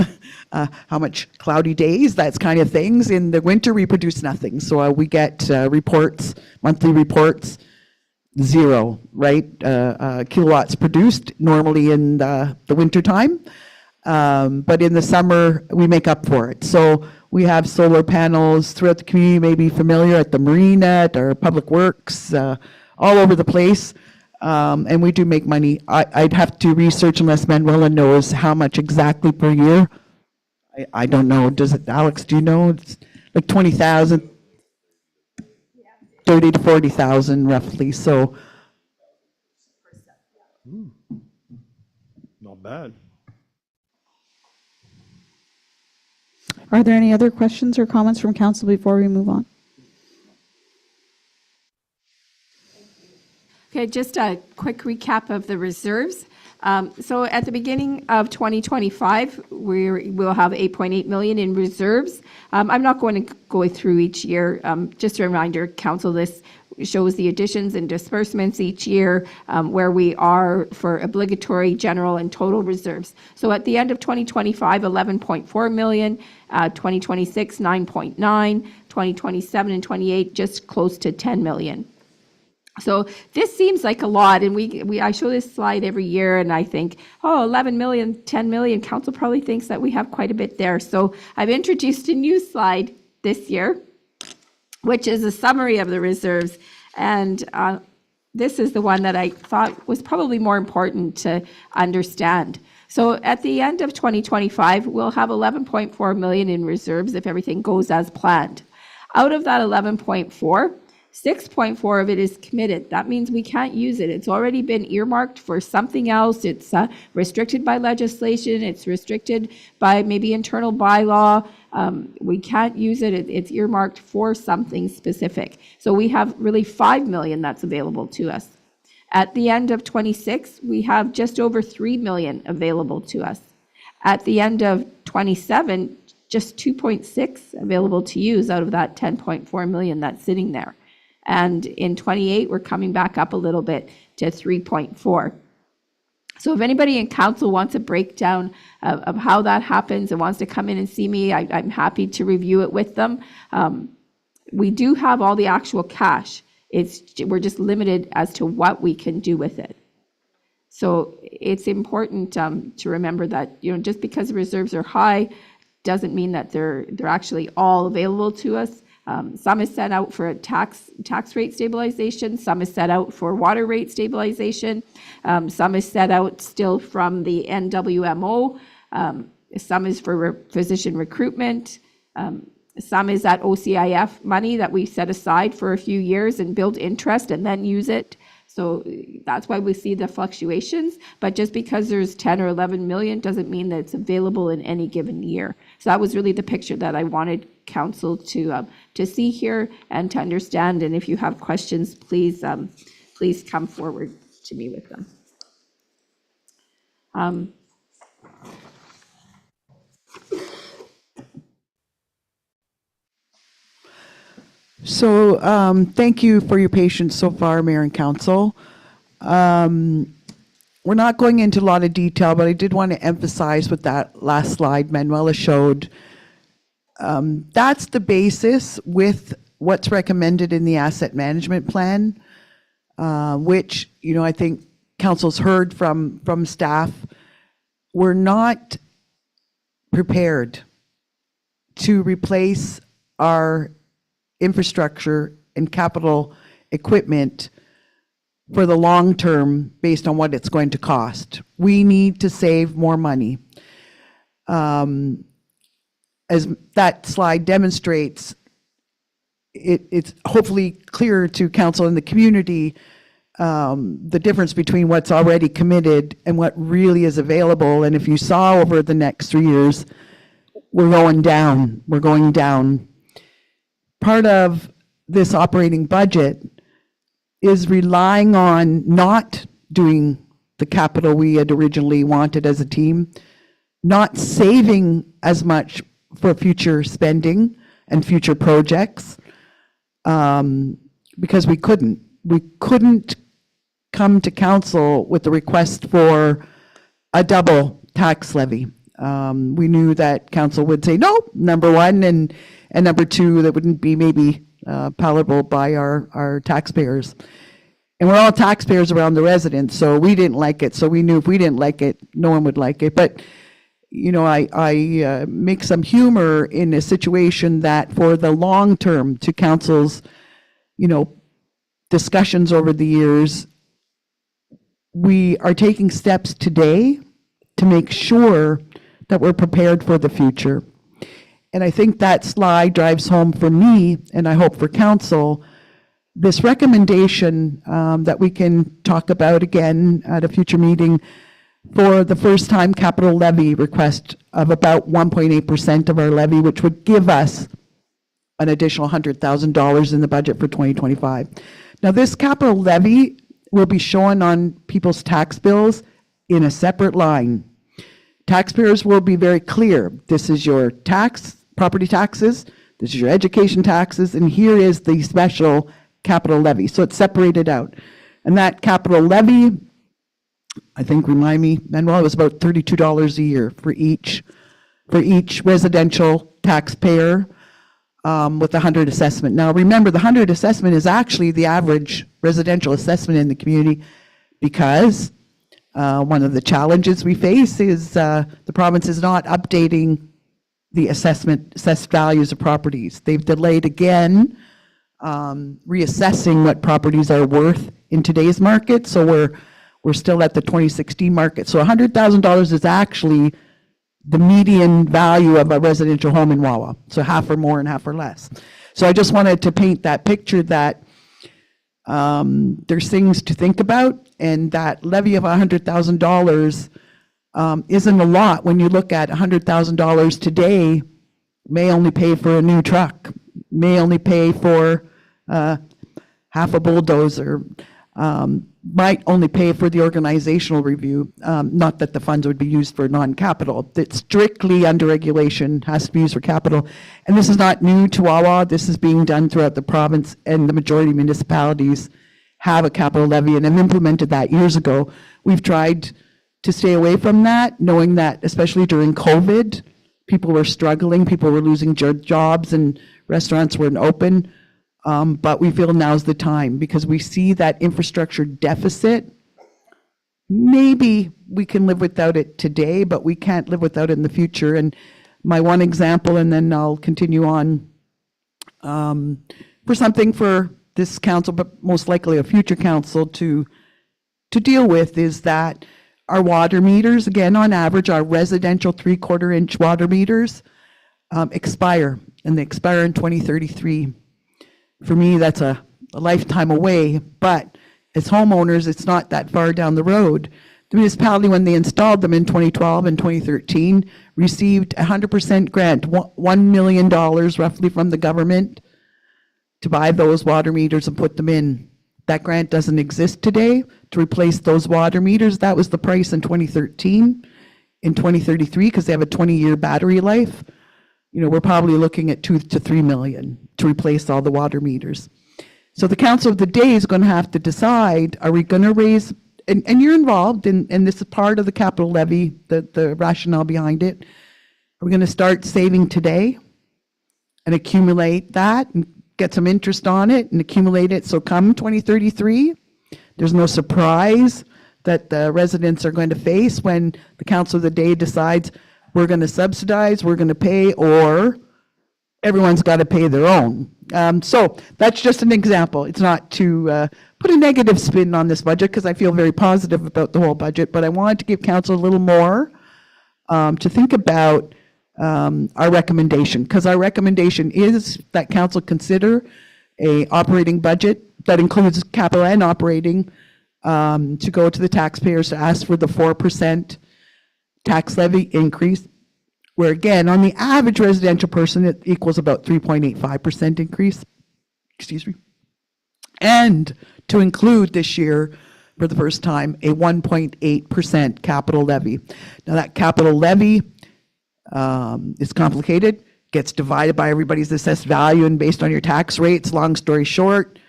how much cloudy days, that's kind of things. In the winter, we produce nothing. So we get reports, monthly reports, zero, right, kilowatts produced normally in the winter time. But in the summer, we make up for it. So we have solar panels throughout the community. You may be familiar at the marina, at our public works, all over the place. And we do make money. I'd have to research unless Manuela knows how much exactly per year. I don't know. Alex, do you know? It's like 20,000, 30 to 40,000 roughly. So Not bad. Are there any other questions or comments from council before we move on? Okay, just a quick recap of the reserves. So at the beginning of 2025, we'll have 8.8 million in reserves. I'm not going to go through each year. Just a reminder, council, this shows the additions and disbursements each year, where we are for obligatory, general, and total reserves. So at the end of 2025, 11.4 million, 2026, 9.9, 2027 and 28, just close to 10 million. So this seems like a lot, and I show this slide every year, and I think, 11 million, 10 million, council probably thinks that we have quite a bit there. So I've introduced a new slide this year, which is a summary of the reserves. And this is the one that I thought was probably more important to understand. So at the end of 2025, we'll have 11.4 million in reserves if everything goes as planned. Out of that 11.4, 6.4 of it is committed. That means we can't use it. It's already been earmarked for something else. It's restricted by legislation. It's restricted by maybe internal bylaw. We can't use it. It's earmarked for something specific. So we have really 5 million that's available to us. At the end of 26, we have just over 3 million available to us. At the end of 27, just 2.6 available to use out of that 10.4 million that's sitting there. And in 28, we're coming back up a little bit to 3.4. So if anybody in council wants a breakdown of how that happens and wants to come in and see me, I'm happy to review it with them. We do have all the actual cash. We're just limited as to what we can do with it. So it's important to remember that, just because the reserves are high doesn't mean that they're actually all available to us. Some is set out for tax rate stabilization. Some is set out for water rate stabilization. Some is set out still from the NWMO. Some is for physician recruitment. Some is that OCIF money that we set aside for a few years and build interest and then use it. So that's why we see the fluctuations. But just because there's 10 or 11 million doesn't mean that it's available in any given year. So that was really the picture that I wanted council to see here and to understand. And if you have questions, please come forward to me with them. So thank you for your patience so far, Mayor and Council. We're not going into a lot of detail, but I did want to emphasize what that last slide Manuela showed. That's the basis with what's recommended in the asset management plan, which, I think Council's heard from staff. We're not prepared to replace our infrastructure and capital equipment for the long term based on what it's going to cost. We need to save more money. As that slide demonstrates, it's hopefully clear to council and the community the difference between what's already committed and what really is available. And if you saw over the next 3 years, we're going down. We're going down. Part of this operating budget is relying on not doing the capital we had originally wanted as a team, not saving as much for future spending and future projects, because we couldn't. We couldn't come to council with the request for a double tax levy. We knew that council would say no, number one, and number two, that wouldn't be maybe palatable by our taxpayers. And we're all taxpayers around the residents, so we didn't like it. So we knew if we didn't like it, no one would like it. But, I make some humor in a situation that for the long term, to council's, discussions over the years, we are taking steps today to make sure that we're prepared for the future. And I think that slide drives home for me, and I hope for council, this recommendation that we can talk about again at a future meeting for the first time capital levy request of about 1.8% of our levy, which would give us an additional $100,000 in the budget for 2025. Now, this capital levy will be shown on people's tax bills in a separate line. Taxpayers will be very clear. This is your property taxes, this is your education taxes, and here is the special capital levy. So it's separated out. And that capital levy, I think, remind me, Manuel, it was about $32 a year for each residential taxpayer with the 100 assessment. Now, remember, the 100 assessment is actually the average residential assessment in the community, because one of the challenges we face is the province is not updating the assessed values of properties. They've delayed again reassessing what properties are worth in today's market. So we're still at the 2016 market. So $100,000 is actually the median value of a residential home in Wawa. So half or more and half or less. So I just wanted to paint that picture that there's things to think about, and that levy of $100,000 isn't a lot when you look at $100,000 today may only pay for a new truck, may only pay for half a bulldozer, might only pay for the organizational review, not that the funds would be used for non-capital. It's strictly under regulation, has to be used for capital. And this is not new to Wawa. This is being done throughout the province, and the majority of municipalities have a capital levy and have implemented that years ago. We've tried to stay away from that, knowing that especially during COVID, people were struggling, people were losing jobs, and restaurants weren't open. But we feel now's the time because we see that infrastructure deficit. Maybe we can live without it today, but we can't live without it in the future. And my one example, and then I'll continue on, for something for this council, but most likely a future council to deal with, is that our water meters, again, on average, our residential 3/4-inch water meters expire, and they expire in 2033. For me, that's a lifetime away, but as homeowners, it's not that far down the road. The municipality, when they installed them in 2012 and 2013, received 100% grant, $1 million roughly from the government to buy those water meters and put them in. That grant doesn't exist today to replace those water meters. That was the price in 2013. In 2033, because they have a 20-year battery life, we're probably looking at $2 to $3 million to replace all the water meters. So the council of the day is going to have to decide, are we going to raise, and you're involved, and this is part of the capital levy, the rationale behind it. Are we going to start saving today and accumulate that and get some interest on it and accumulate it, so come 2033, there's no surprise that the residents are going to face when the council of the day decides we're going to subsidize, we're going to pay, or everyone's got to pay their own. So that's just an example. It's not to put a negative spin on this budget, because I feel very positive about the whole budget, but I wanted to give council a little more to think about our recommendation, because our recommendation is that council consider a operating budget that includes capital and operating to go to the taxpayers to ask for the 4% tax levy increase, where again, on the average residential person, it equals about 3.85% increase, excuse me, and to include this year, for the first time, a 1.8% capital levy. Now that capital levy is complicated, gets divided by everybody's assessed value and based on your tax rates. Long story short,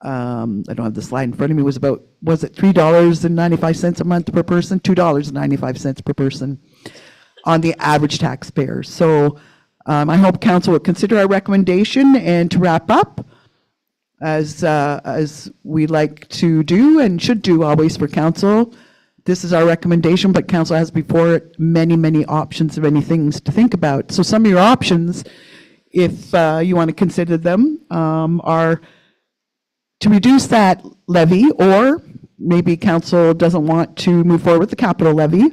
I don't have the slide in front of me, was it $3.95 a month per person? $2.95 per person on the average taxpayer. So I hope council will consider our recommendation. And to wrap up, as we like to do and should do always for council, this is our recommendation, but council has before it many, many options of many things to think about. So some of your options, if you want to consider them, are to reduce that levy, or maybe council doesn't want to move forward with the capital levy.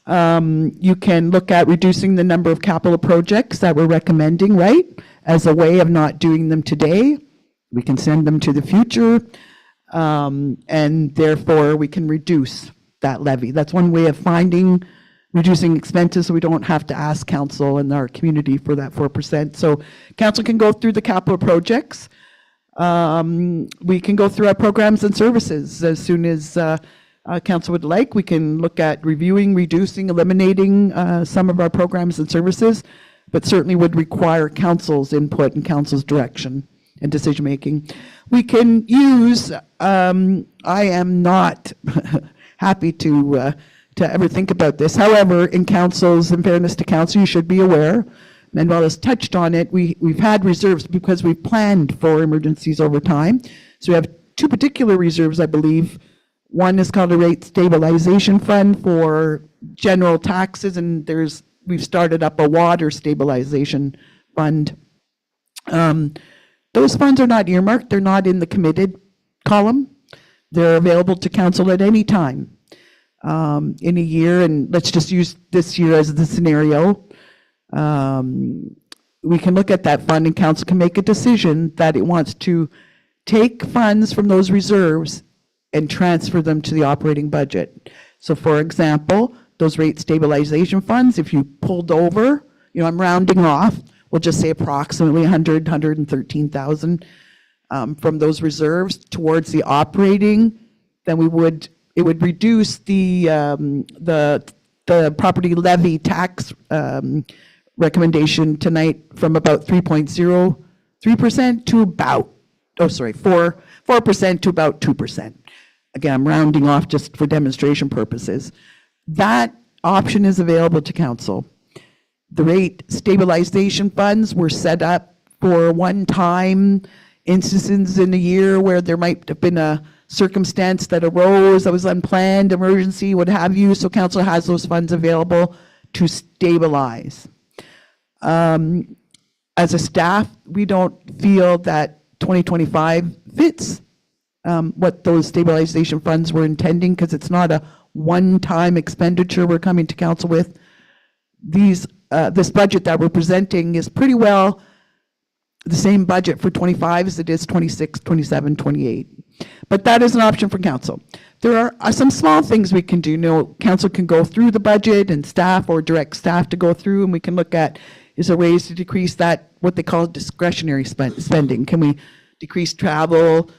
You can look at reducing the number of capital projects that we're recommending, right? As a way of not doing them today. We can send them to the future, and therefore we can reduce that levy. That's one way of reducing expenses, so we don't have to ask council and our community for that 4%. So council can go through the capital projects. We can go through our programs and services as soon as council would like. We can look at reviewing, reducing, eliminating some of our programs and services, but certainly would require council's input and council's direction and decision making. We can use, I am not happy to ever think about this. However, in fairness to council, you should be aware, Manuel has touched on it, we've had reserves because we've planned for emergencies over time. So we have two particular reserves, I believe. One is called a rate stabilization fund for general taxes, and there's we've started up a water stabilization fund. Those funds are not earmarked, they're not in the committed column. They're available to council at any time in a year, and let's just use this year as the scenario. We can look at that fund and council can make a decision that it wants to take funds from those reserves and transfer them to the operating budget. So for example, those rate stabilization funds, if you pulled over, I'm rounding off, we'll just say approximately 113,000 from those reserves towards the operating, then it would reduce the property levy tax recommendation tonight from about 3.03% to about, 4% to about 2%. Again, I'm rounding off just for demonstration purposes. That option is available to council. The rate stabilization funds were set up for one-time instances in a year where there might have been a circumstance that arose that was unplanned, emergency, what have you, so council has those funds available to stabilize. As a staff, we don't feel that 2025 fits what those stabilization funds were intending, because it's not a one-time expenditure we're coming to council with. This budget that we're presenting is pretty well the same budget for 25 as it is 26, 27, 28. But that is an option for council. There are some small things we can do. Council can go through the budget and staff, or direct staff to go through, and we can look at, is there ways to decrease that, what they call discretionary spending? Can we decrease travel?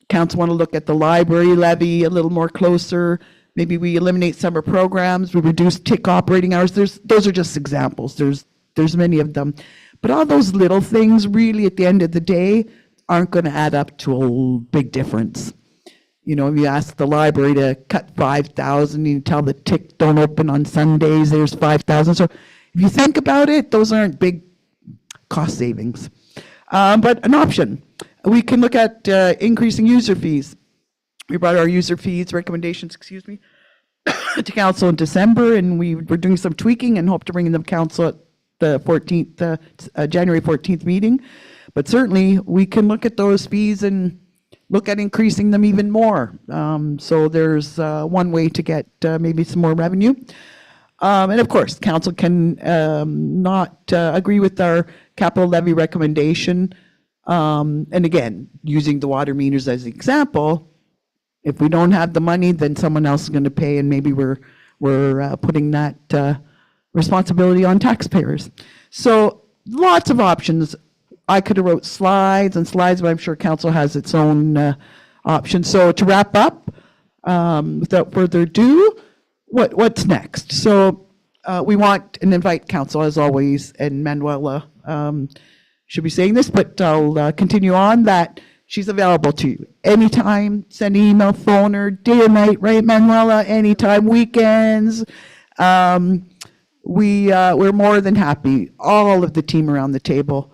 Council want to look at the library levy a little more closer. Maybe we eliminate summer programs, we reduce TIC operating hours. Those are just examples. There's many of them. But all those little things really at the end of the day aren't going to add up to a big difference. If you ask the library to cut 5,000, you tell the TIC don't open on Sundays, there's 5,000. So if you think about it, those aren't big cost savings. But an option. We can look at increasing user fees. We brought our user fees recommendations, to council in December, and we're doing some tweaking and hope to bring them to council at the 14th, January 14th meeting. But certainly we can look at those fees and look at increasing them even more. So there's one way to get maybe some more revenue. And of course, council can not agree with our capital levy recommendation. And again, using the water meters as an example, if we don't have the money, then someone else is going to pay, and maybe we're putting that responsibility on taxpayers. So lots of options. I could have wrote slides and slides, but I'm sure council has its own options. So to wrap up, without further ado, what's next? So we want and invite council, as always, and Manuela should be saying this, but I'll continue on, that she's available to you anytime. Send an email, phone her, day or night, right, Manuela? Anytime, weekends. We're more than happy, all of the team around the table,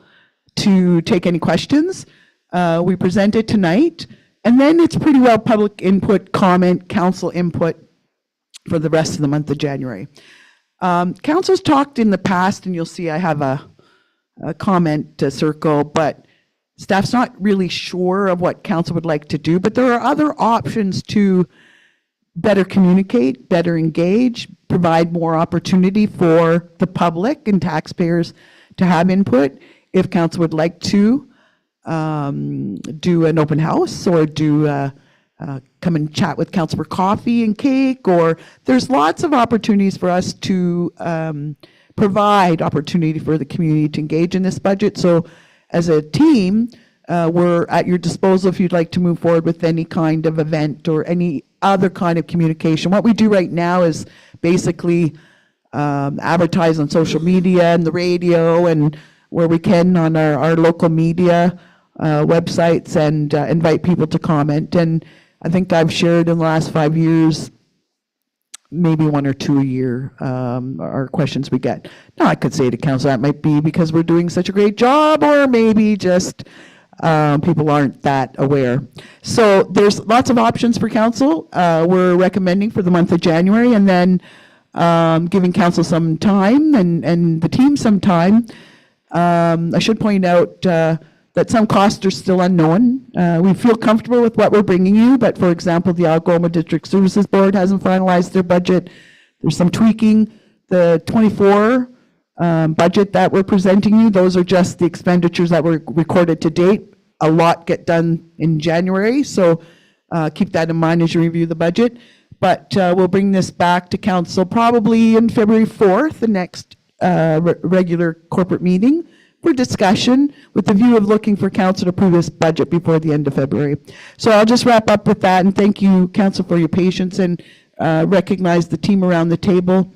to take any questions. We present it tonight, and then it's pretty well public input, comment, council input for the rest of the month of January. Council's talked in the past, and you'll see I have a comment to circle, but staff's not really sure of what council would like to do, but there are other options to better communicate, better engage, provide more opportunity for the public and taxpayers to have input. If council would like to do an open house, or come and chat with council for coffee and cake, or there's lots of opportunities for us to provide opportunity for the community to engage in this budget. So as a team, we're at your disposal if you'd like to move forward with any kind of event or any other kind of communication. What we do right now is basically advertise on social media and the radio, and where we can on our local media websites, and invite people to comment. And I think I've shared in the last 5 years, maybe 1 or 2 a year, are questions we get. Now, I could say to council that might be because we're doing such a great job, or maybe just people aren't that aware. So there's lots of options for council. We're recommending for the month of January, and then giving council some time and the team some time. I should point out that some costs are still unknown. We feel comfortable with what we're bringing you, but for example, the Algoma District Services Board hasn't finalized their budget. There's some tweaking. The 24 budget that we're presenting you, those are just the expenditures that were recorded to date. A lot get done in January, so keep that in mind as you review the budget. But we'll bring this back to council probably in February 4th, the next regular corporate meeting, for discussion with the view of looking for council to approve this budget before the end of February. So I'll just wrap up with that, and thank you, council, for your patience, and recognize the team around the table.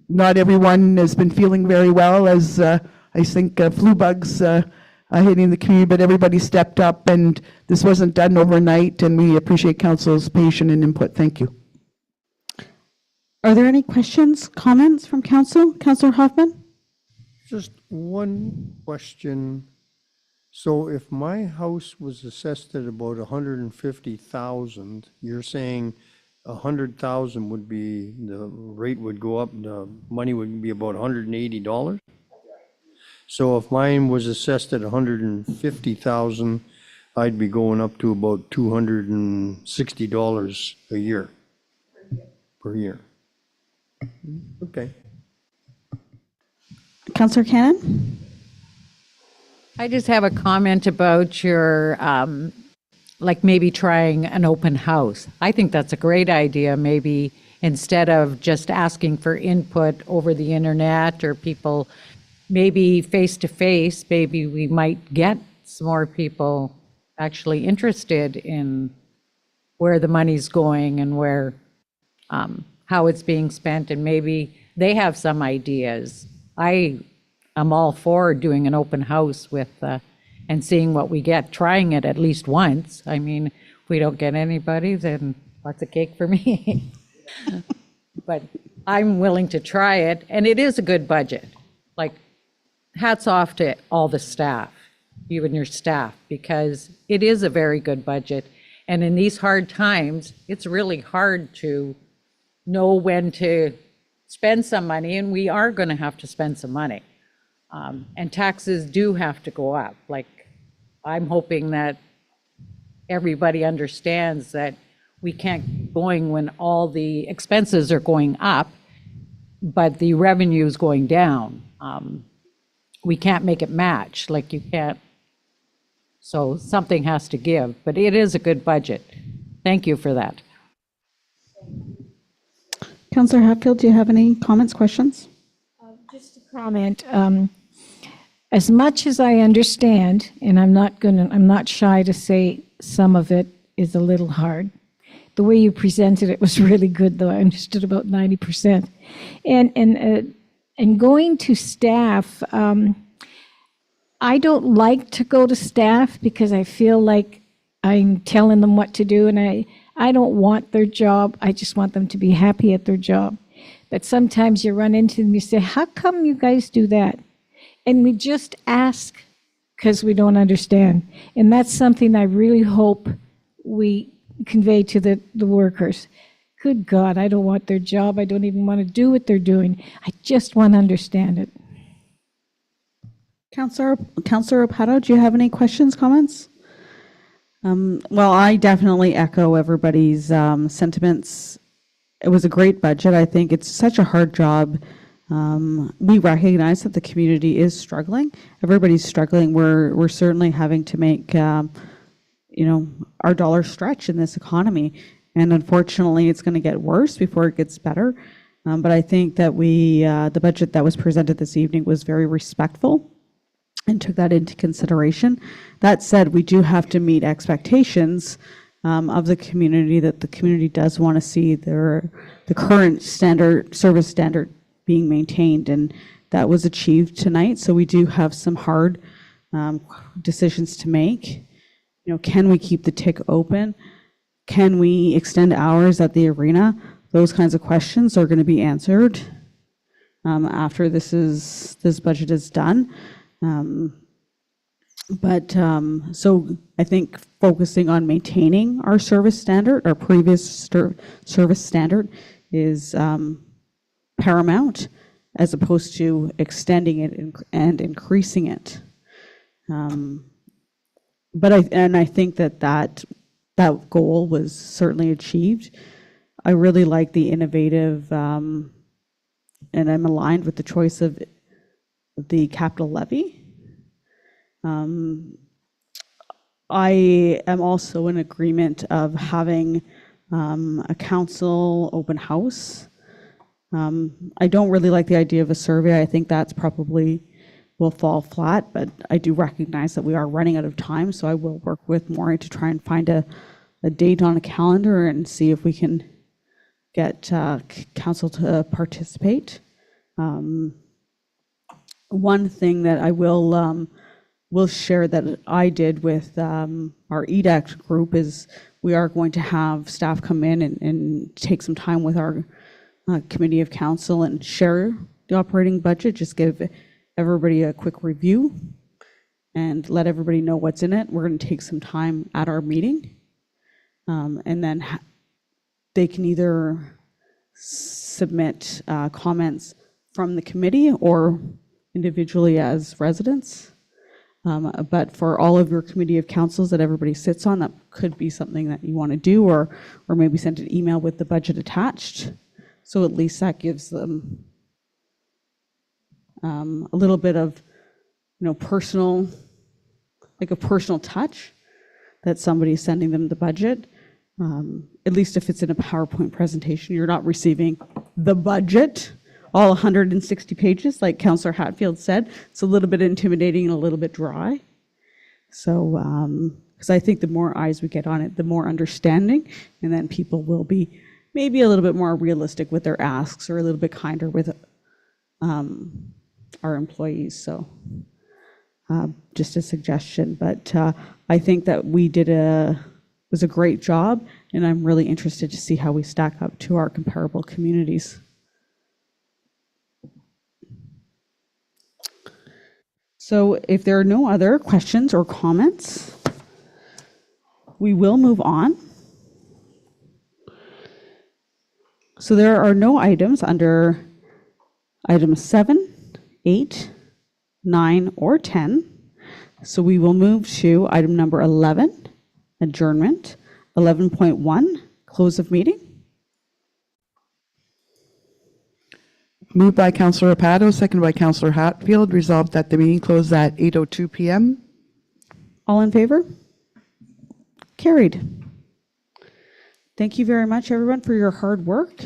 Not everyone has been feeling very well, as I think flu bugs hitting the community, but everybody stepped up, and this wasn't done overnight, and we appreciate council's patience and input. Thank you. Are there any questions, comments from council? Councillor Hoffman? Just one question. So if my house was assessed at about 150,000, you're saying 100,000 would be, the rate would go up, the money would be about $180? So if mine was assessed at 150,000, I'd be going up to about $260 a year. Per year. Okay. Councillor Cannon? I just have a comment about your, like maybe trying an open house. I think that's a great idea, maybe instead of just asking for input over the internet or people, maybe face to face, maybe we might get some more people actually interested in where the money's going and where, how it's being spent, and maybe they have some ideas. I am all for doing an open house with, and seeing what we get, trying it at least once. I mean, if we don't get anybody, then lots of cake for me. But I'm willing to try it, and it is a good budget. Like, hats off to all the staff, you and your staff, because it is a very good budget. And in these hard times, it's really hard to know when to spend some money, and we are going to have to spend some money. And taxes do have to go up. Like, I'm hoping that everybody understands that we can't keep going when all the expenses are going up, but the revenue is going down. We can't make it match, like you can't. So something has to give, but it is a good budget. Thank you for that. Councillor Hatfield, do you have any comments, questions? Just a comment. As much as I understand, and I'm not shy to say some of it is a little hard. The way you presented it was really good, though. I understood about 90%. And going to staff, I don't like to go to staff because I feel like I'm telling them what to do, and I don't want their job. I just want them to be happy at their job. But sometimes you run into them, you say, how come you guys do that? And we just ask because we don't understand. And that's something I really hope we convey to the workers. Good God, I don't want their job. I don't even want to do what they're doing. I just want to understand it. Councillor Opato, do you have any questions, comments? Well, I definitely echo everybody's sentiments. It was a great budget. I think it's such a hard job. We recognize that the community is struggling. Everybody's struggling. We're certainly having to make, our dollar stretch in this economy. And unfortunately, it's going to get worse before it gets better. But I think that the budget that was presented this evening was very respectful and took that into consideration. That said, we do have to meet expectations of the community, that the community does want to see the current service standard being maintained, and that was achieved tonight. So we do have some hard decisions to make. Can we keep the TIC open? Can we extend hours at the arena? Those kinds of questions are going to be answered after this budget is done. But, so I think focusing on maintaining our service standard, our previous service standard is paramount, as opposed to extending it and increasing it. But I think that goal was certainly achieved. I really like the innovative, and I'm aligned with the choice of the capital levy. I am also in agreement of having a council open house. I don't really like the idea of a survey. I think that's probably will fall flat, but I do recognize that we are running out of time, so I will work with Maureen to try and find a date on a calendar and see if we can get council to participate. One thing that I will share that I did with our EDAC group is we are going to have staff come in and take some time with our committee of council and share the operating budget, just give everybody a quick review and let everybody know what's in it. We're going to take some time at our meeting, and then they can either submit comments from the committee or individually as residents. But for all of your committee of councils that everybody sits on, that could be something that you want to do, or maybe send an email with the budget attached. So at least that gives them a little bit of, personal, like a personal touch that somebody's sending them the budget. At least if it's in a PowerPoint presentation, you're not receiving the budget, all 160 pages, like Councillor Hatfield said. It's a little bit intimidating and a little bit dry. So, because I think the more eyes we get on it, the more understanding, and then people will be maybe a little bit more realistic with their asks or a little bit kinder with our employees. So just a suggestion, but I think that we was a great job, and I'm really interested to see how we stack up to our comparable communities. So if there are no other questions or comments, we will move on. So there are no items under items 7, 8, 9, or 10. So we will move to item number 11, adjournment. 11.1, close of meeting. Moved by Councillor Rapato, seconded by Councillor Hatfield, resolved that the meeting closed at 8:02 p.m. All in favor? Carried. Thank you very much, everyone, for your hard work